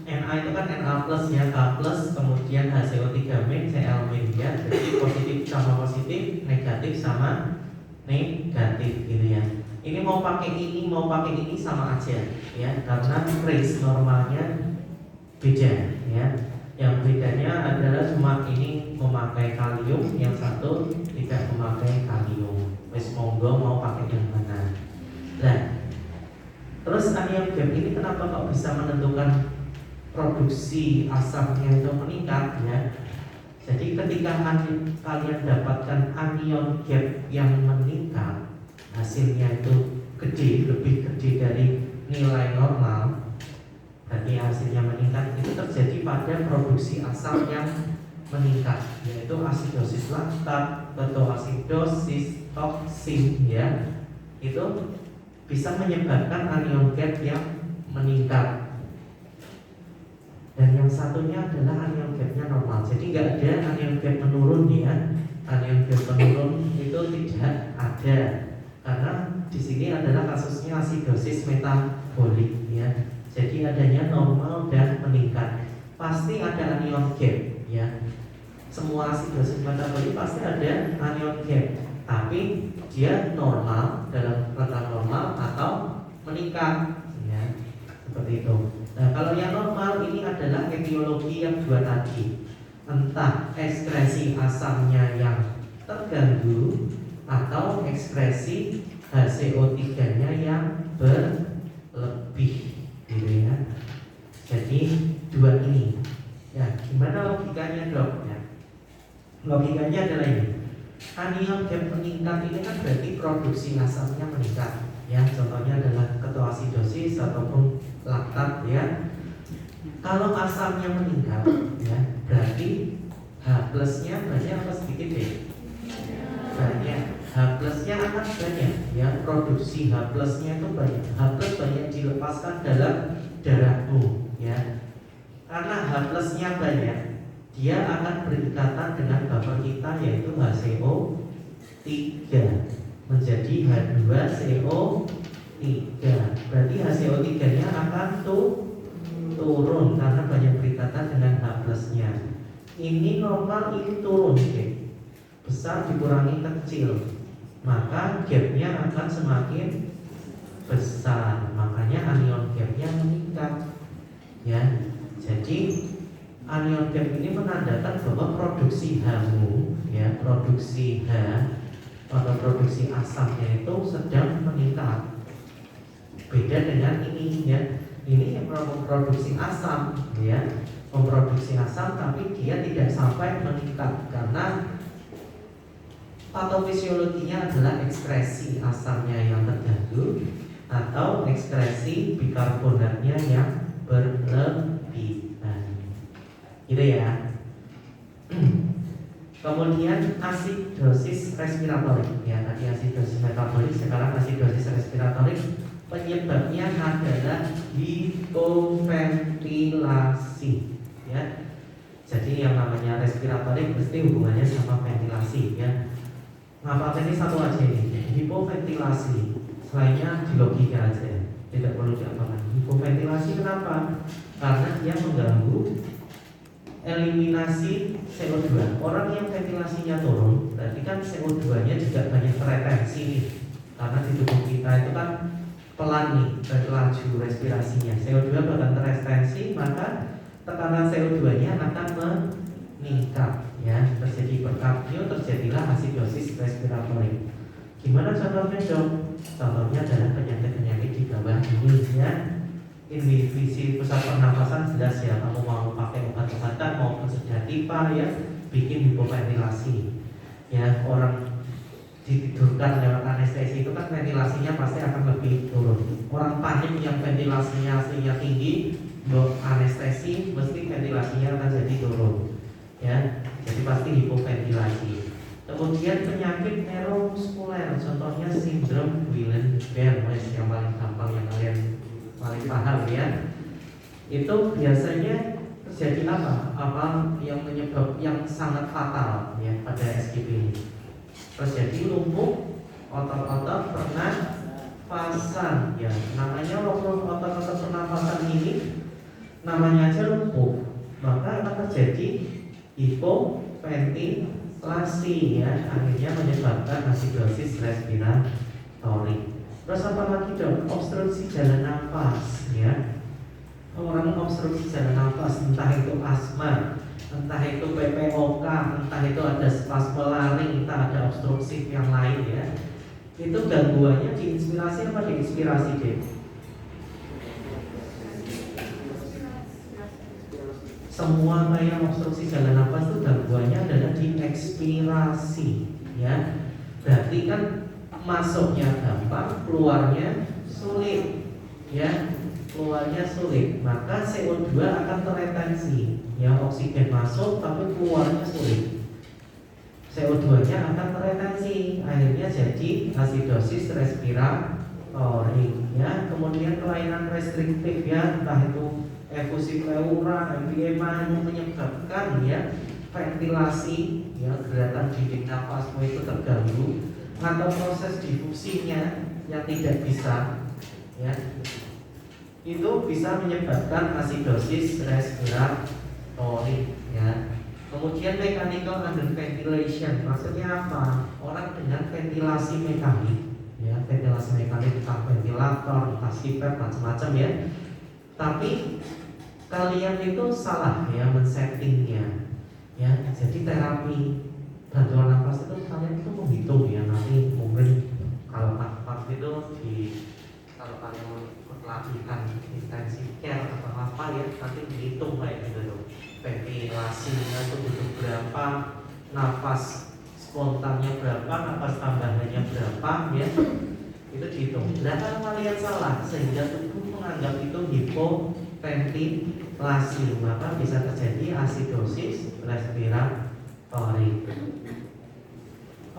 Na itu kan Na plus, ya, K plus, kemudian HCO3 min, Cl min, ya. Jadi positif sama positif, negatif sama negatif, gitu, ya. Ini mau pakai ini sama aja, ya, karena range normalnya beda, ya. Yang bedanya adalah cuma ini memakai kalium, yang satu tidak memakai kalium. Wes monggo mau pakai yang mana. Nah, terus anion gap ini kenapa kok bisa menentukan produksi asamnya itu meningkat, ya? Jadi ketika kalian dapatkan anion gap yang meningkat, hasilnya itu gede, lebih gede dari nilai normal, berarti hasilnya meningkat, itu terjadi pada produksi asam yang meningkat, yaitu asidosis laktat, ketoasidosis toksin, ya. Itu bisa menyebabkan anion gap yang meningkat. Dan yang satunya adalah anion gapnya normal. Jadi nggak ada anion gap menurun, ya. Anion gap menurun itu tidak ada, karena di sini adalah kasusnya asidosis metabolik, ya. Jadi adanya normal dan meningkat. Pasti ada anion gap, ya. Semua asidosis metabolik pasti ada anion gap, tapi dia normal, dalam rentang normal atau meningkat, ya. Seperti itu. Nah, kalau yang normal ini adalah etiologi yang dua tadi. Entah ekskresi asamnya yang terganggu atau ekspresi HCO3-nya yang berlebih, gitu, ya. Jadi dua ini, ya. Gimana logikanya, dok? Ya. Logikanya adalah ini. Anion gap meningkat ini kan berarti produksi asamnya meningkat, ya. Contohnya adalah ketoasidosis ataupun laktat, ya. Kalau asamnya meningkat, ya, berarti H plusnya banyak apa sedikit, deh? Banyak. H plusnya akan banyak, ya. Produksi H plusnya itu banyak. H plus banyak dilepaskan dalam darahmu, ya. Karena H plusnya banyak, dia akan berikatan dengan buffer kita, yaitu HCO3 menjadi H2CO3. Berarti HCO3-nya akan turun karena banyak berikatan dengan H plusnya. Ini normal, ini turun, okay. Besar dikurangi kecil, maka gapnya akan semakin besar. Makanya anion gapnya meningkat, ya. Jadi anion gap ini menandakan bahwa produksi H-mu, ya, produksi H atau produksi asamnya itu sedang meningkat. Beda dengan ini, ya. Ini yang memproduksi asam, ya, memproduksi asam, tapi dia tidak sampai meningkat karena patofisiologinya adalah ekskresi asamnya yang terganggu atau ekskresi bikarbonatnya yang berlebihan, gitu, ya. Kemudian asidosis respiratorik, ya, tadi asidosis metabolik, sekarang asidosis respiratorik. Penyebabnya adalah hipoventilasi, ya. Jadi yang namanya respiratorik mesti hubungannya sama ventilasi, ya. Ngapa ini satu aja ini, hipoventilasi, selainnya di logika aja. tidak perlu diapakan. Hipoventilasi kenapa? Karena dia mengganggu eliminasi CO2. Orang yang ventilasinya turun, berarti kan CO2-nya juga banyak teretensi nih. Karena di tubuh kita itu kan pelan nih laju respirasinya. CO2 bakal teretensi, maka tekanan CO2-nya akan meningkat, ya, terjadi hiperkapnia, terjadilah asidosis respiratorik. Gimana contohnya dok? Contohnya adalah penyakit-penyakit di bawah ini, ya. Inhibisi pusat pernafasan jelas ya, kamu mau pakai obat-obatan maupun sedativa ya, bikin hipoventilasi. Ya, orang ditidurkan lewat anestesi itu kan ventilasinya pasti akan lebih turun. Orang panik yang ventilasinya aslinya tinggi, anestesi mesti ventilasinya akan jadi turun. Ya, jadi pasti hipoventilasi. Kemudian penyakit neuromuskuler, contohnya sindrom Guillain-Barré yang paling gampang yang kalian paling paham ya. Itu biasanya terjadi apa yang menyebab yang sangat fatal ya pada SGP ini. Terjadi lumpuh otot-otot pernafasan ya. Namanya lumpuh otot-otot pernafasan ini namanya aja lumpuh, maka akan terjadi hipoventilasi ya, akhirnya menyebabkan asidosis respiratorik. Terus apa lagi dok? Obstruksi jalan nafas ya. Orang obstruksi jalan nafas, entah itu asma, entah itu PPOK, entah itu ada spasme laring, entah ada obstruksi yang lain ya. Itu gangguannya diinspirasi apa diinspirasi deh? Semua kayak obstruksi jalan nafas itu gangguannya adalah di ekspirasi ya. Berarti kan masuknya gampang, keluarnya sulit ya, keluarnya sulit, maka CO2 akan teretensi ya, oksigen masuk tapi keluarnya sulit, CO2 nya akan teretensi, akhirnya jadi asidosis respiratorik ya. Kemudian kelainan restriktif ya, entah itu efusi pleura, emfyema yang menyebabkan ya ventilasi ya, gerakan dinding nafasmu itu terganggu, atau proses difusinya yang tidak bisa ya, itu bisa menyebabkan asidosis respiratorik ya. Kemudian mechanical underventilation, maksudnya apa? Orang dengan ventilasi mekanik ya, ventilasi mekanik entah ventilator, entah CPAP, macam-macam ya. Tapi kalian itu salah ya men-settingnya ya. Jadi terapi bantuan nafas itu kalian itu menghitung ya, nanti mungkin kalau pas itu kalau kalian pelatihan intensive care atau apa ya, nanti dihitung kayak gitu loh, ventilasinya itu butuh berapa, nafas spontannya berapa, nafas tambahannya berapa ya, itu dihitung. Nah kalau kalian salah sehingga tubuh menganggap itu hipoventilasi, maka bisa terjadi asidosis respiratorik.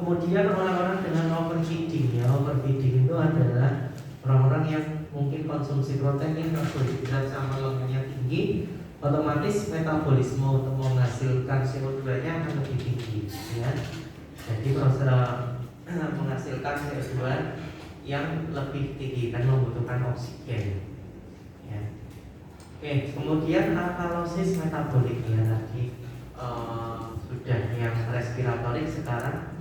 Kemudian orang-orang dengan overfeeding ya, overfeeding itu adalah orang-orang yang mungkin konsumsi protein, karbohidrat sama lemaknya tinggi, otomatis metabolisme untuk menghasilkan CO2-nya akan lebih tinggi ya. Jadi proses menghasilkan CO2 yang lebih tinggi dan membutuhkan oksigen ya. Oke, kemudian alkalosis metabolik ya, tadi sudah yang respiratorik, sekarang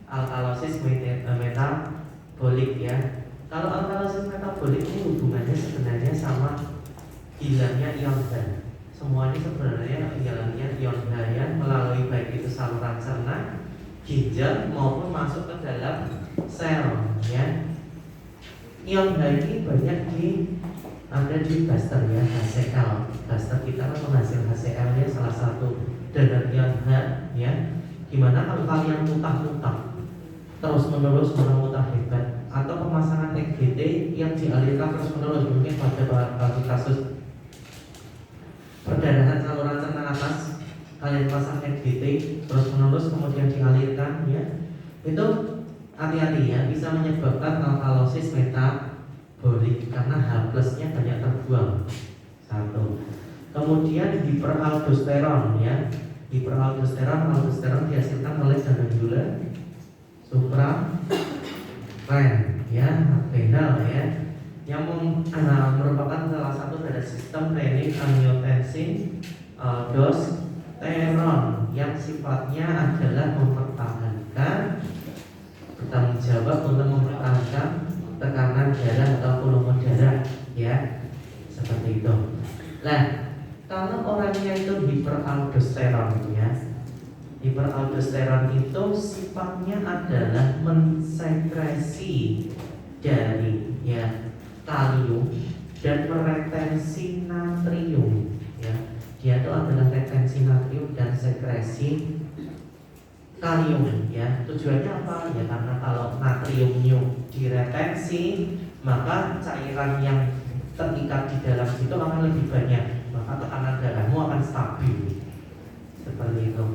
alkalosis metabolik ya. Kalau alkalosis metabolik ini hubungannya sebenarnya sama hilangnya ion H. Semua ini sebenarnya hilangnya ion H ya, melalui baik itu saluran cerna, ginjal maupun masuk ke dalam sel ya. Ion H ini banyak ada di buster ya, HCl. Buster kita kan penghasil HCl nya salah satu donor ion H ya. Gimana kalau kalian muntah-muntah terus menerus muntah hebat, atau pemasangan EGT yang dialirkan terus menerus, mungkin pada kasus perdarahan saluran cerna atas, kalian pasang EGT terus menerus kemudian dialirkan ya, itu hati-hati ya, bisa menyebabkan alkalosis metabolik karena H plusnya banyak terbuang. Satu. Kemudian hiperaldosteron ya, hiperaldosteron, aldosteron dihasilkan oleh glandula supraren ya, adrenal ya. yang merupakan salah satu dari sistem renin-angiotensin aldosteron yang sifatnya adalah mempertahankan, bertanggung jawab untuk mempertahankan tekanan darah atau volume darah, ya, seperti itu. Nah, kalau orangnya itu hiperaldosteron, ya, hiperaldosteron itu sifatnya adalah mensekresi dari, ya, kalium dan meretensi natrium, ya. Dia itu adalah retensi natrium dan sekresi kalium, ya. Tujuannya apa? Ya karena kalau natriumnya diretensi, maka cairan yang terikat di dalam situ akan lebih banyak, maka tekanan darahmu akan stabil, seperti itu.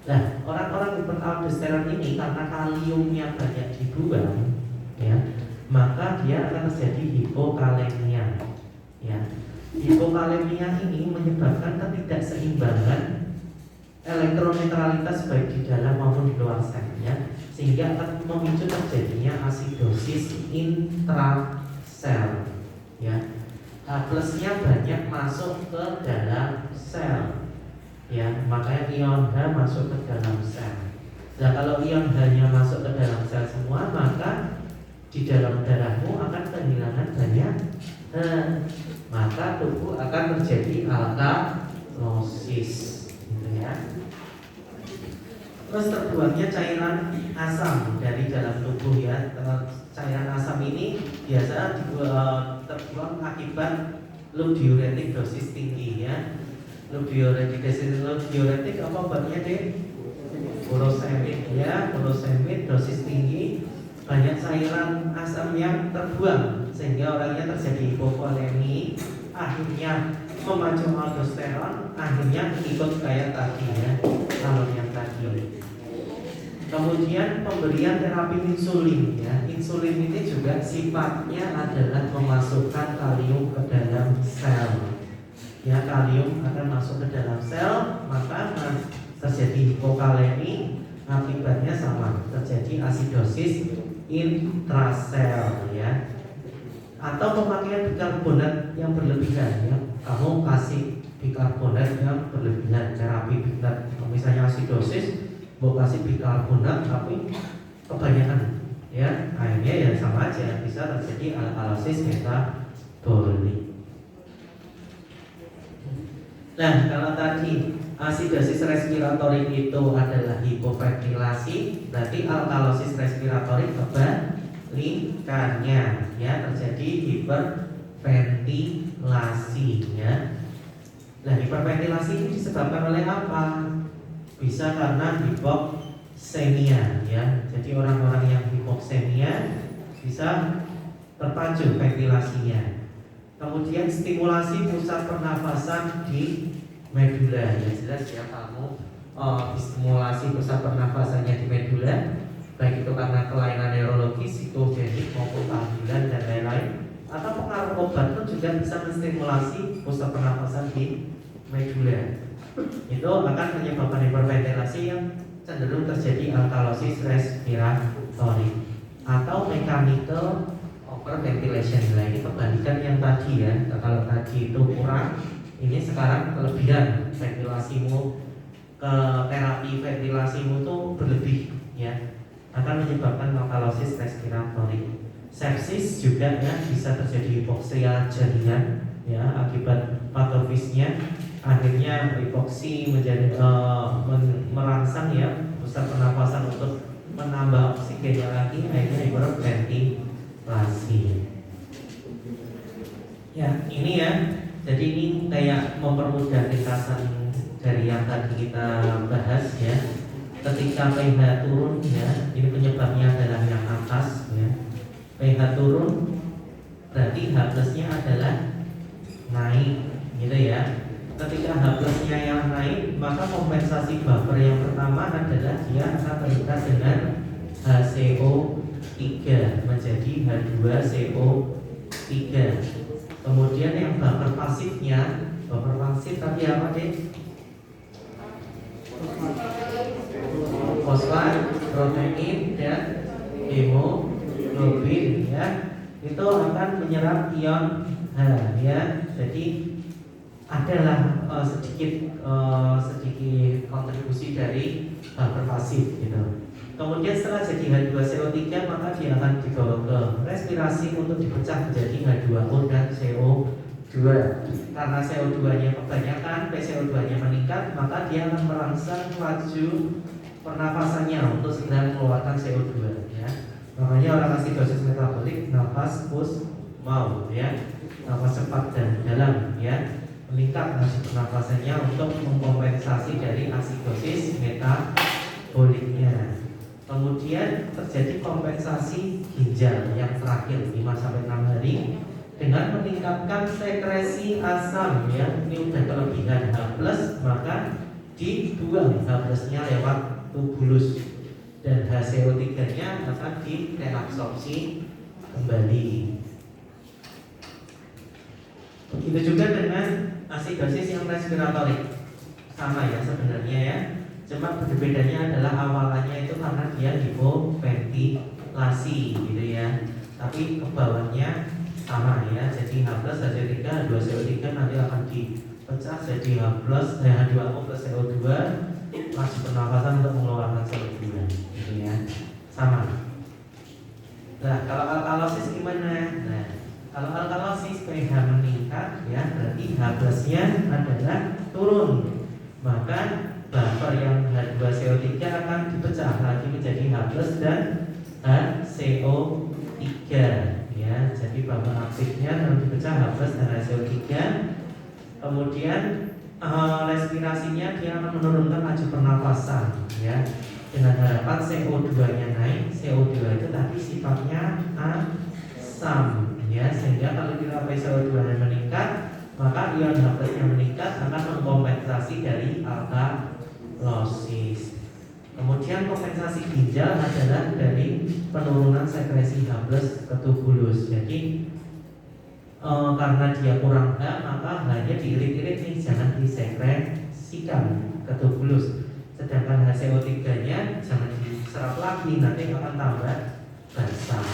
Nah, orang-orang hiperaldosteron ini karena kaliumnya banyak dibuang, ya, maka dia akan terjadi hipokalemia, ya. Hipokalemia ini menyebabkan ketidakseimbangan elektronetralitas baik di dalam maupun di luar sel, ya, sehingga akan memicu terjadinya asidosis intrasel, ya. H+-nya banyak masuk ke dalam sel, ya, makanya ion H masuk ke dalam sel. Nah, kalau ion H-nya masuk ke dalam sel semua, maka di dalam darahmu akan kehilangan banyak H, maka tubuh akan terjadi alkalosis, gitu ya. Terus terbuangnya cairan asam dari dalam tubuh, ya. Cairan asam ini biasa terbuang akibat loop diuretik dosis tinggi, ya. Loop diuretik apa obatnya deh? Furosemid, ya, furosemid dosis tinggi, banyak cairan asam yang terbuang sehingga orangnya terjadi hipokalemi, akhirnya memacu aldosteron, akhirnya ikut kayak tadi, ya, kalau yang tadi. Kemudian pemberian terapi insulin, ya. Insulin ini juga sifatnya adalah memasukkan kalium ke dalam sel, ya. Kalium akan masuk ke dalam sel, maka terjadi hipokalemi, akibatnya sama, terjadi asidosis intrasel, ya. Atau pemakaian bikarbonat yang berlebihan, ya. Kamu kasih bikarbonat yang berlebihan, terapi bikarbonat, misalnya asidosis, mau kasih bikarbonat tapi kebanyakan, ya, akhirnya ya sama aja, bisa terjadi alkalosis metabolik. Nah, kalau tadi asidosis respiratorik itu adalah hipoventilasi, berarti alkalosis respiratorik kebalikannya, ya, terjadi hiperventilasi, ya. Nah, hiperventilasi ini disebabkan oleh apa? Bisa karena hipoksemia, ya. Jadi orang-orang yang hipoksemia bisa terpacu ventilasinya. Kemudian stimulasi pusat pernafasan di medula, ya, jelas ya, kamu distimulasi pusat pernafasannya di medula, baik itu karena kelainan neurologis, psikogenik maupun kehamilan dan lain-lain, atau pengaruh obat pun juga bisa menstimulasi pusat pernafasan di medula. Itu akan menyebabkan hiperventilasi yang cenderung terjadi alkalosis respiratorik atau mechanical overventilation. Nah, ini kebalikan yang tadi, ya. Kalau tadi itu kurang, ini sekarang kelebihan, ventilasimu ke terapi ventilasimu tuh berlebih, ya, akan menyebabkan alkalosis respiratorik. Sepsis juga, ya, bisa terjadi hipoksia jaringan, ya, akibat patofisnya. Akhirnya hipoksi menjadi merangsang, ya, pusat pernapasan untuk menambah oksigennya lagi, akhirnya hiperventilasi. Ya, ini, ya. Jadi ini kayak mempermudah ringkasan dari yang tadi kita bahas, ya. Ketika pH turun, ya, ini penyebabnya adalah yang atas, ya. pH turun berarti H+-nya adalah naik, gitu ya. Ketika H+-nya yang naik, maka kompensasi buffer yang pertama adalah dia akan terikat dengan HCO3 menjadi H2CO3. Kemudian yang buffer pasifnya, buffer pasif tadi apa deh? Fosfat, protein, dan hemoglobin, ya. itu akan menyerap ion H ya. Jadi adalah sedikit kontribusi dari buffer pasif gitu. Kemudian setelah jadi H2CO3 maka dia akan dibawa ke respirasi untuk dipecah menjadi H2O dan CO2. Karena CO2-nya kebanyakan, PCO2-nya meningkat, maka dia akan merangsang laju pernafasannya untuk segera mengeluarkan CO2 ya. Makanya orang asidosis metabolik nafas push mau ya, nafas cepat dan dalam ya, meningkat laju pernafasannya untuk mengkompensasi dari asidosis metaboliknya. Kemudian terjadi kompensasi ginjal yang terakhir 5-6 hari dengan meningkatkan sekresi asam ya. Ini udah kelebihan H+, maka dibuang H+-nya lewat tubulus dan HCO3-nya akan direabsorpsi kembali. Begitu juga dengan asidosis yang respiratorik, sama ya sebenarnya ya. Cuma bedanya adalah awalannya itu karena dia hipoventilasi gitu ya. Tapi ke bawahnya sama ya. Jadi H+, H3, H2CO3 nanti akan dipecah jadi H2O plus CO2, laju pernafasan untuk mengeluarkan CO2 gitu ya. Sama. Nah, kalau alkalosis gimana? Nah, kalau alkalosis pH meningkat ya, berarti H+-nya adalah turun. Maka buffer yang H2CO3 akan dipecah lagi menjadi H+ dan HCO3 ya. Jadi buffer aktifnya akan dipecah H+ dan HCO3. Kemudian respirasinya dia akan menurunkan laju pernafasan ya. Dengan harapan CO2-nya naik. CO2 itu tadi sifatnya asam ya, sehingga kalau kita CO2-nya meningkat, maka ion H+-nya meningkat akan mengkompensasi dari alkalosis. Kemudian kompensasi ginjal adalah dari penurunan sekresi H+ ke tubulus. Jadi karena dia kurang H, maka H-nya diirit-irit nih, jangan disekresikan ke tubulus. Sedangkan HCO3-nya jangan diserap lagi, nanti akan tambah basah.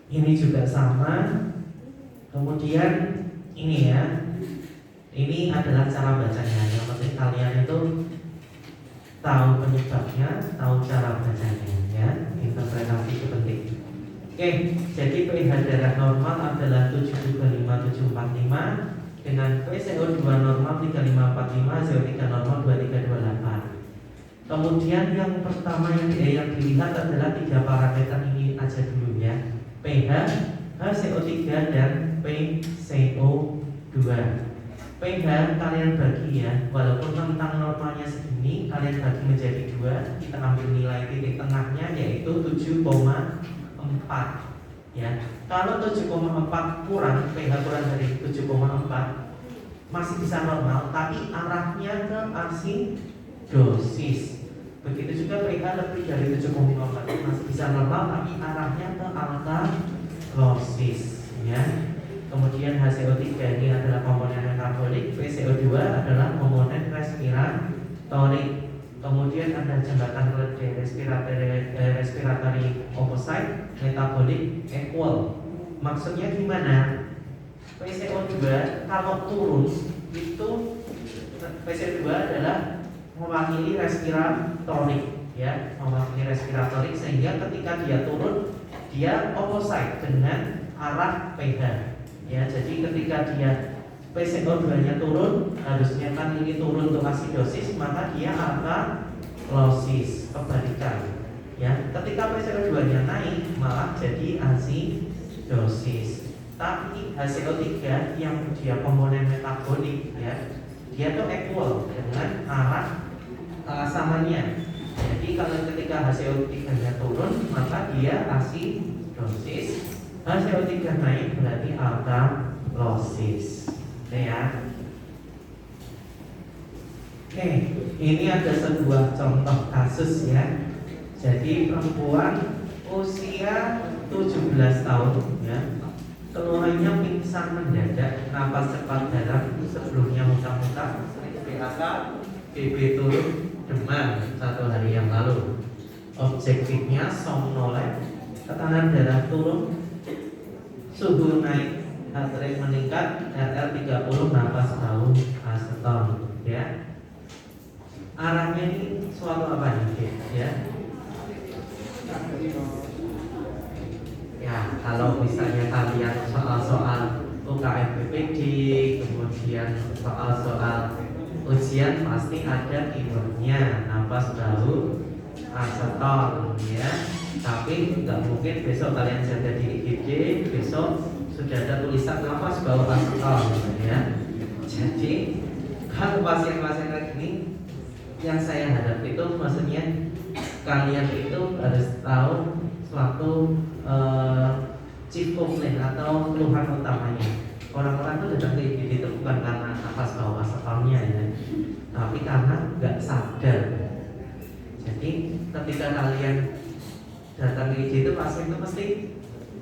Ini juga sama. Kemudian ini ya, ini adalah cara bacanya. Yang penting kalian itu tahu penyebabnya, tahu cara bacanya ya. Interpretasi itu penting. Oke, jadi pH darah normal adalah 7,5745 dengan PCO2 normal 3545, CO3 normal 2328. Kemudian yang pertama yang dilihat adalah 3 parameter ini aja dulu ya. pH, HCO3 dan PCO2. pH kalian bagi ya, walaupun rentang normalnya segini, kalian bagi menjadi 2. Kita ambil nilai titik tengahnya yaitu 7,4 ya. Kalau 7,4 kurang, pH kurang dari 7,4 masih bisa normal, tapi arahnya ke asidosis. Begitu juga pH lebih dari 7,4 masih bisa normal, tapi arahnya ke alkalosis ya. Kemudian HCO3 ini adalah komponen metabolik, PCO2 adalah komponen respiratorik. Kemudian ada jembatan keledai respiratory opposite, metabolic equal. Maksudnya gimana? PCO2 kalau turun itu PCO2 adalah mewakili respiratorik ya, mewakili respiratorik, sehingga ketika dia turun dia opposite dengan arah pH ya. Jadi ketika dia PCO2-nya turun, harusnya kan ini turun untuk asidosis, maka dia alkalosis, kebalikan ya. Ketika PCO2-nya naik, malah jadi asidosis. Tapi HCO3 yang dia komponen metabolik ya, dia tuh equal dengan arah keasamannya. Jadi kalau ketika HCO3-nya turun, maka dia asidosis. HCO3 naik berarti alkalosis. Ya. Oke, ini ada sebuah contoh kasus ya. Jadi perempuan usia 17 tahun ya, keluhannya pingsan mendadak, napas cepat dalam, sebelumnya muntah-muntah, PAK, BB turun, demam 1 hari yang lalu. Objektifnya somnolen, tekanan darah turun, suhu naik, heart rate meningkat, RR 30 napas bau aseton, ya. Arahnya ini suatu apa nih, ya? Ya, kalau misalnya kalian soal-soal UKM PPD, kemudian soal-soal ujian pasti ada keywordnya napas bau aseton, ya. Tapi nggak mungkin besok kalian jaga di IGD, besok sudah ada tulisan napas bau aseton, ya. Jadi kalau pasien-pasien kayak gini, yang saya harap itu maksudnya kalian itu harus tahu suatu chief complaint atau keluhan utamanya. Orang-orang itu datang ke IGD itu bukan karena napas bau asetonnya, ya, tapi karena nggak sadar. Jadi ketika kalian datang ke IGD itu pasien itu pasti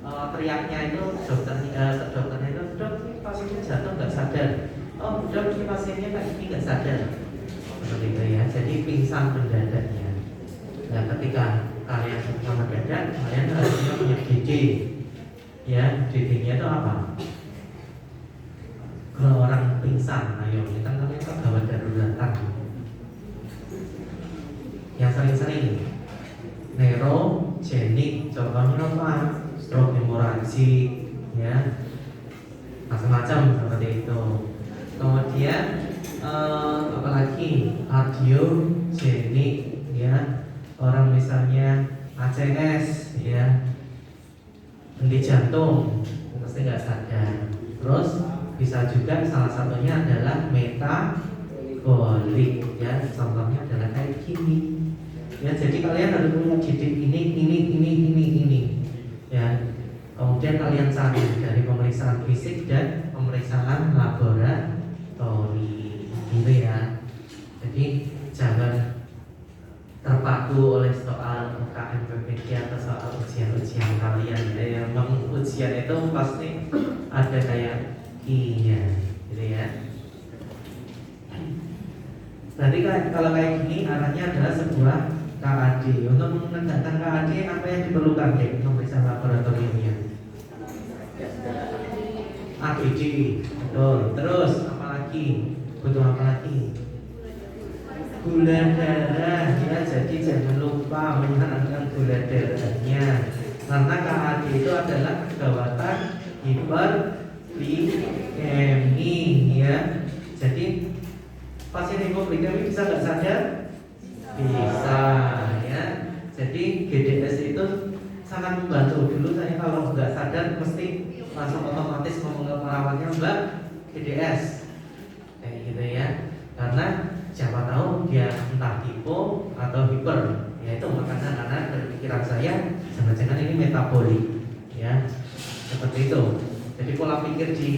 teriaknya itu dokternya itu, dok ini pasiennya jatuh nggak sadar, oh dok ini pasiennya kayak ini nggak sadar, seperti itu, ya. Jadi pingsan mendadaknya. Nah ketika kalian pingsan mendadak, kalian harusnya punya DD, ya. DD-nya itu apa? Kalau orang pingsan, ayo kita kalian kan gawat daruratan. Yang sering-sering neurogenik, contohnya apa? Stroke hemorrhagik, ya, macam-macam seperti itu. Kemudian apalagi kardiogenik, ya, orang misalnya ACS, ya, henti jantung, pasti nggak sadar. Terus bisa juga salah satunya adalah metabolik, ya, contohnya adalah kayak gini. Ya, jadi kalian harus punya didik ini, ya. Kemudian kalian cari dari pemeriksaan fisik dan pemeriksaan laboratori, gitu, ya. Jadi jangan terpaku oleh soal UKM PPD atau soal ujian-ujian kalian, ya. Memang ujian itu pasti ada kayak I-nya, gitu, ya. Berarti kalau kayak gini arahnya adalah sebuah KAD. Untuk menegakkan KAD apa yang diperlukan, dek? Pemeriksaan laboratoriumnya AGD, betul. Terus apa lagi? Butuh apa lagi? Gula darah, ya. Jadi jangan lupa menurunkan gula darahnya, karena KAD itu adalah kegawatan hiperglikemi, ya. Jadi pasien hipoglikemi bisa nggak sadar? Bisa, ya. Jadi GDS itu sangat membantu. Dulu saya kalau nggak sadar mesti langsung otomatis ngomong ke perawatnya, Mbak, GDS, kayak gitu, ya. Karena siapa tahu dia entah hipo atau hiper, ya. Itu makanya karena dari pikiran saya jangan-jangan ini metabolik, ya, seperti itu. Jadi pola pikir di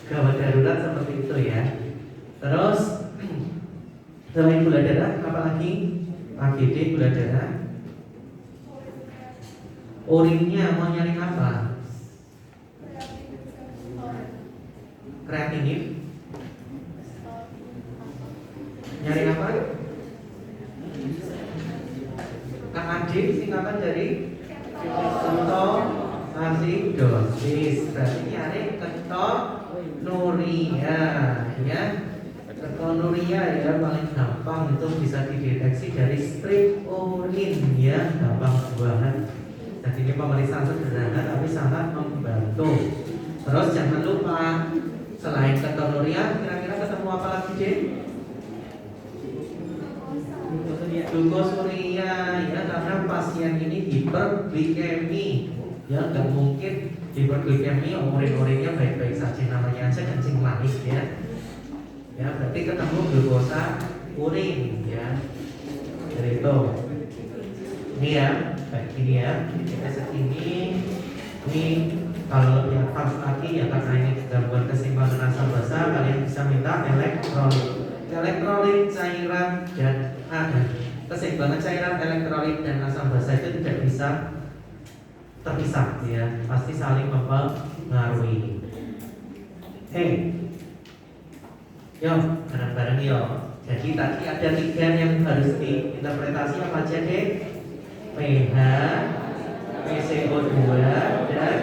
gawat darurat seperti itu, ya. Terus selain gula darah, apa lagi? AGD, gula darah. Urinnya mau nyari apa? Kreatinif. Nyari apa? KAD singkatan dari ketoasidosis. Berarti nyari ketonuria, ya. Ketonuria, ya, paling gampang itu bisa dideteksi dari strip urin, ya, gampang banget. Jadi ini pemeriksaan sederhana tapi sangat membantu. Terus jangan lupa selain ketonuria, kira-kira ketemu apa lagi, Dek? Glukosuria, ya, karena pasien ini hiperglikemi, ya, nggak mungkin hiperglikemi urin-urinnya baik-baik saja, namanya aja kencing manis, ya. Ya, berarti ketemu glukosa urin, ya. Dari itu. Ini, ya, kayak gini, ya. Kita segini. Ini kalau lebih advance lagi, ya, karena ini gangguan keseimbangan asam basa, kalian bisa minta elektrolit. Elektrolit cairan dan keseimbangan cairan elektrolit dan asam basa itu tidak bisa terpisah, ya, pasti saling mempengaruhi. Yuk, bareng-bareng yuk. Jadi tadi ada 3 yang harus diinterpretasi apa aja, deh? pH, PCO2 dan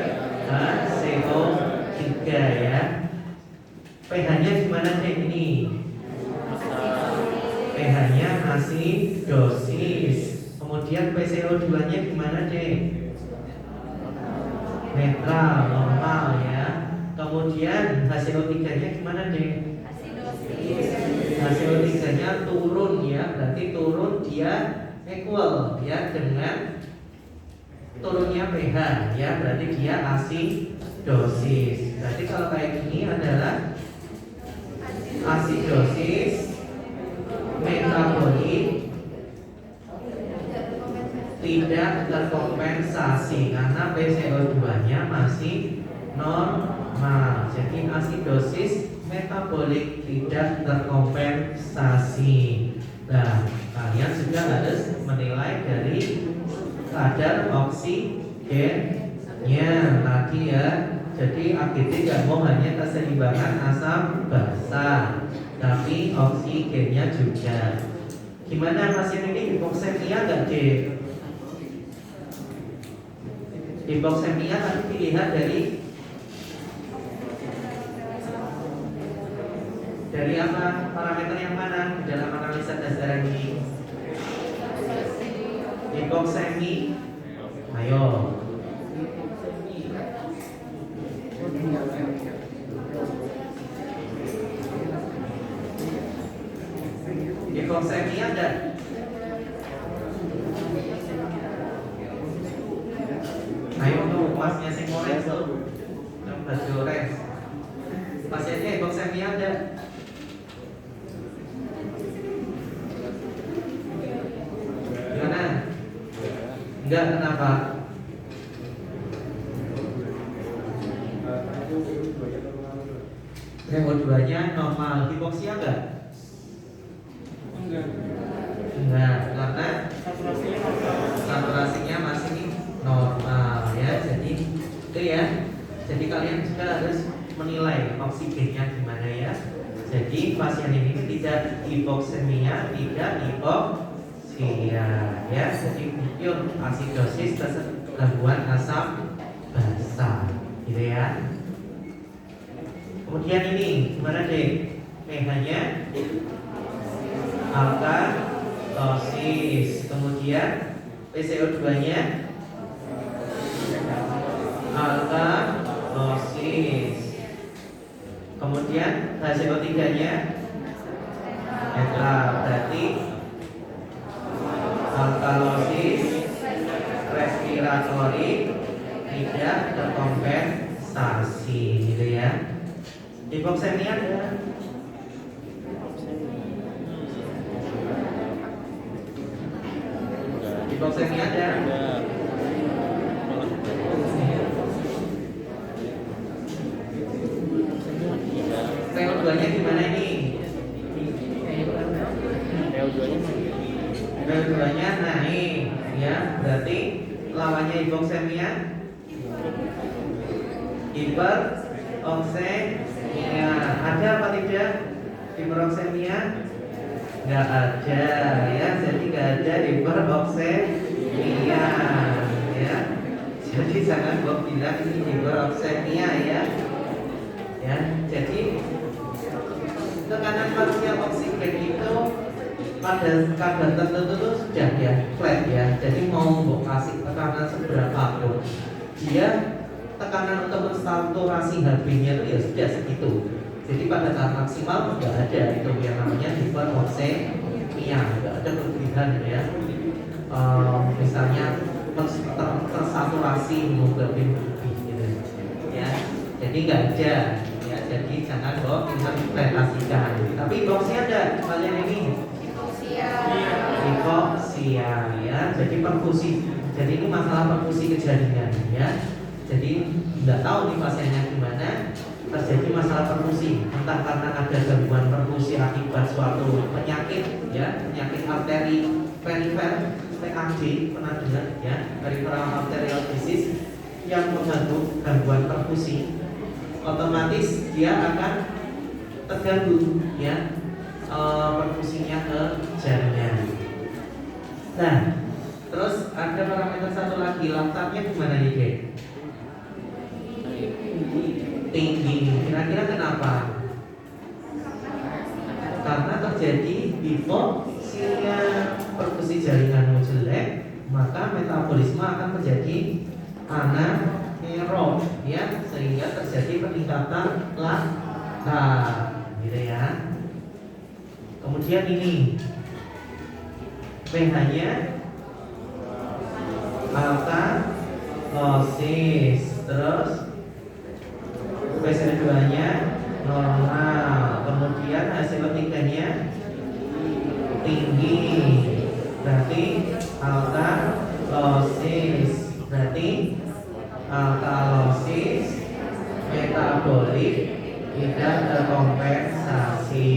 CO3 ya. pH-nya gimana deh ini? pH-nya asidosis. Kemudian PCO2-nya gimana deh? Netral, normal ya. Kemudian HCO3-nya gimana deh? HCO3-nya turun ya, berarti turun dia equal ya dengan turunnya pH ya, berarti dia asidosis. Berarti kalau kayak gini adalah asidosis metabolik tidak terkompensasi karena PCO2-nya masih normal. Jadi asidosis metabolik tidak terkompensasi. Nah, kalian sudah harus menilai dari kadar oksigennya tadi ya. Jadi AGD nggak mau hanya keseimbangan asam basa, tapi oksigennya juga. Gimana pasien ini hipoksemia nggak deh? Hipoksemia tadi dilihat dari apa? Parameter yang mana di dalam analisa dasar ini? Hipoksemi. Ayo. Hipoksemi ada? Ayo tuh, masnya sing orange tuh. Yang baju orange. Pasiennya hipoksemi ada? Gimana? Enggak, kenapa? CO2-nya normal, hipoksia enggak? Enggak, karena saturasinya masih normal ya. Jadi itu ya. Jadi kalian juga harus menilai oksigennya gimana ya. Jadi pasien ini tidak hipoksemia, tidak hipoksia ya. Jadi pure asidosis gangguan asam basa, gitu ya. Kemudian ini gimana deh? pH-nya alkalosis. Kemudian PCO2-nya alkalosis. Kemudian HCO3-nya netral. Berarti alkalosis respiratori tidak terkompensasi, gitu ya. Hipoksemia ada? Hipoksemia ada? PO2-nya gimana ini? PO2-nya naik ya, berarti lawannya hipoksemia hiperoksemia. Ada apa tidak hiperoksemia? Nggak ada ya, jadi nggak ada hiperoksemia ya. Jadi jangan kok bilang ini hiperoksemia ya. Ya, jadi tekanan parsial oksigen itu pada kadar tertentu tuh sudah ya flat ya. Jadi mau kasih tekanan seberapapun, dia tekanan untuk mensaturasi HB-nya itu ya sudah segitu. Jadi pada saat maksimal nggak ada itu yang namanya hiperoksemia, nggak ada kelebihan ya. Misalnya tersaturasi hemoglobin lebih gitu ya. Jadi nggak ada ya. Jadi jangan kok interpretasikan. Tapi hipoksia ada kalian ini? Hipoksia ya. Jadi perfusi. Jadi ini masalah perfusi kejaringan ya. Jadi nggak tahu nih pasiennya gimana, terjadi masalah perfusi, entah karena ada gangguan perfusi akibat suatu penyakit ya, penyakit arteri perifer PAD, pernah dengar ya, peripheral arterial disease yang mengganggu gangguan perfusi, otomatis dia akan terganggu ya perfusinya ke jaringan. Nah, terus ada parameter satu lagi, laktatnya gimana nih, Dek? fungsi jaringanmu jelek, maka metabolisme akan menjadi anaerob, ya, sehingga terjadi peningkatan lakta, gitu ya. Kemudian ini pH-nya alkalosis, terus pH2-nya normal, kemudian hasil ketiganya tinggi, berarti alkalosis, metabolik tidak terkompensasi.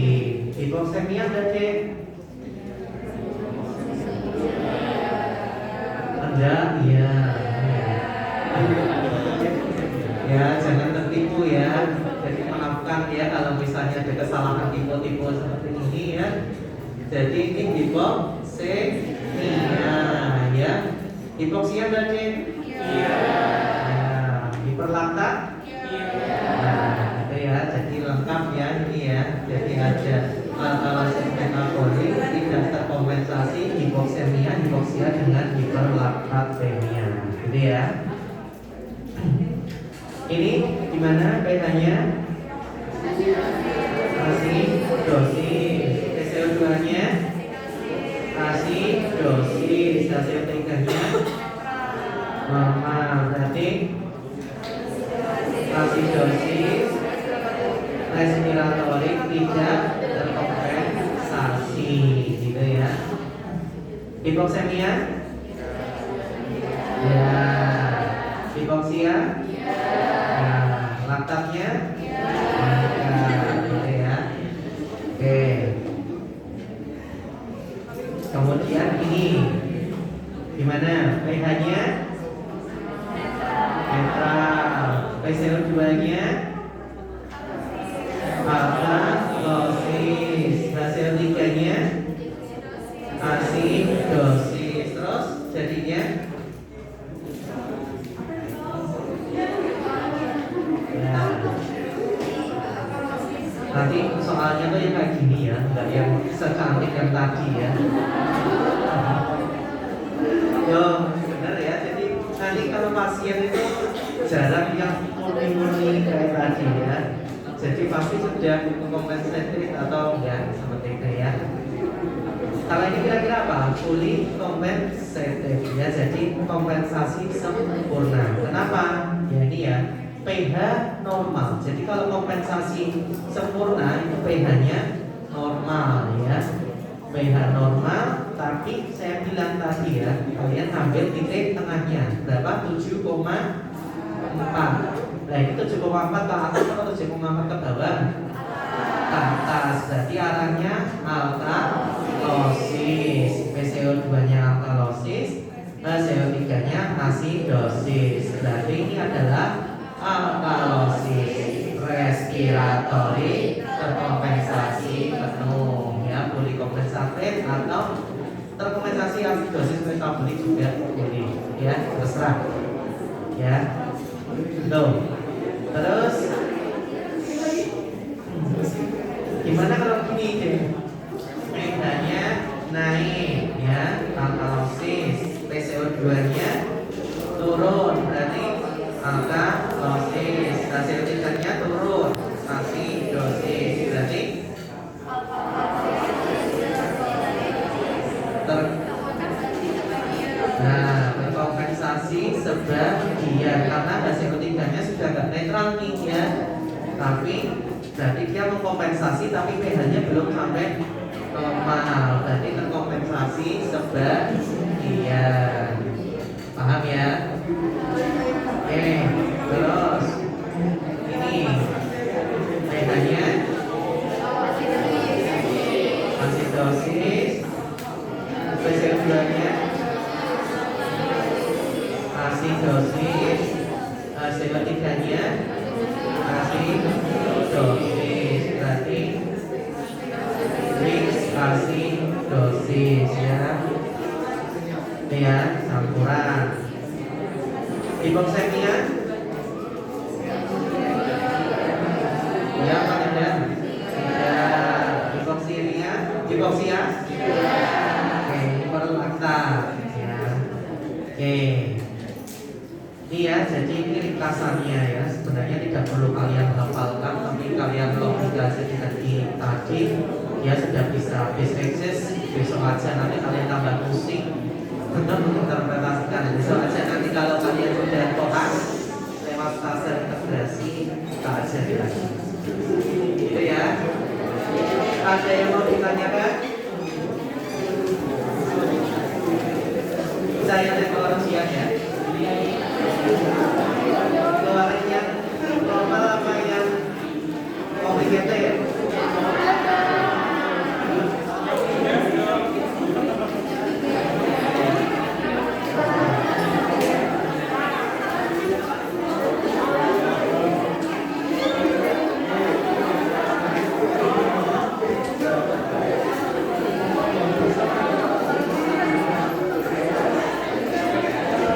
Hipoksemia ada dek? Ada, iya. Ya, jangan tertipu ya. Jadi maafkan ya kalau misalnya ada kesalahan tipe-tipe seperti ini ya. Jadi ini hipoksemia ya. Hipoksia berarti? Iya. Ya, hiperlaktat? Iya. Nah, itu ya. Jadi lengkap ya ini ya. Jadi ada alkalosis metabolik tidak terkompensasi, hipoksemia, hipoksia dengan hiperlaktatemia, gitu ya. Ini gimana pH-nya? Asidosis. SO2-nya asidosis. Hasil tingkahnya normal. Berarti asidosis respiratorik tidak terkompensasi, gitu ya. Hipoksemia? Ya. Hipoksia? Nah, laktatnya? Nah, gitu ya. Oke. Kemudian ini gimana? pH-nya? Netral. PCO2-nya? Alkalosis. Hasil tiganya? Asidosis. Terus jadinya? Nanti soalnya tuh yang kayak gini ya, nggak yang secantik yang tadi ya. Yo, benar ya. Jadi nanti kalau pasien itu jarang yang murni-murni kayak tadi ya. Jadi pasti sudah kompensatif atau enggak seperti itu ya. Kalau ini kira-kira apa? Fully kompensatif ya. Jadi kompensasi sempurna. Kenapa? Ya ini ya. pH normal. Jadi kalau kompensasi sempurna itu pH-nya normal ya. pH normal, tapi saya bilang tadi ya, kalian ambil titik tengahnya. Berapa? 7,4. Nah, ini 7,4 ke atas atau 7,4 ke bawah? Ke atas. Berarti arahnya alkalosis. PCO2-nya alkalosis, CO3-nya asidosis. Berarti ini adalah alkalosis respiratorik terkompensasi penuh ya, polikompensatif atau terkompensasi asidosis metabolik juga boleh ya, terserah ya. Tuh. Terus gimana kalau gini deh, pH-nya naik ya, alkalosis, PCO2-nya turun, berarti alkalosis, hasil tingkatnya turun, asidosis, berarti terkompensasi sebagian karena hasil ketiganya sudah agak netral nih ya. Tapi berarti dia mengkompensasi tapi pH-nya belum sampai normal, berarti terkompensasi sebagian. Paham ya? Oke, terus ini pH-nya asidosis, PCO2-nya asidosis, hasil ketiganya asidosis, berarti asidosis ya. Ini ya, campuran. Hipoksemia? Ya, Pak ada? Ya, hipoksia? Hipoksia? Oke, ini baru Sebentar ya. Oke. Ini ya, jadi ini ringkasannya ya. Sebenarnya tidak perlu kalian hafalkan, tapi kalian logika tadi ya sudah bisa base access. Besok aja nanti kalian tambah musik untuk menginterpretasikan. Besok aja nanti kalau kalian sudah paham lewat fase integrasi, kita aja lagi. Gitu ya. Ada yang mau ditanyakan? Saya teknologi ya. Keluarnya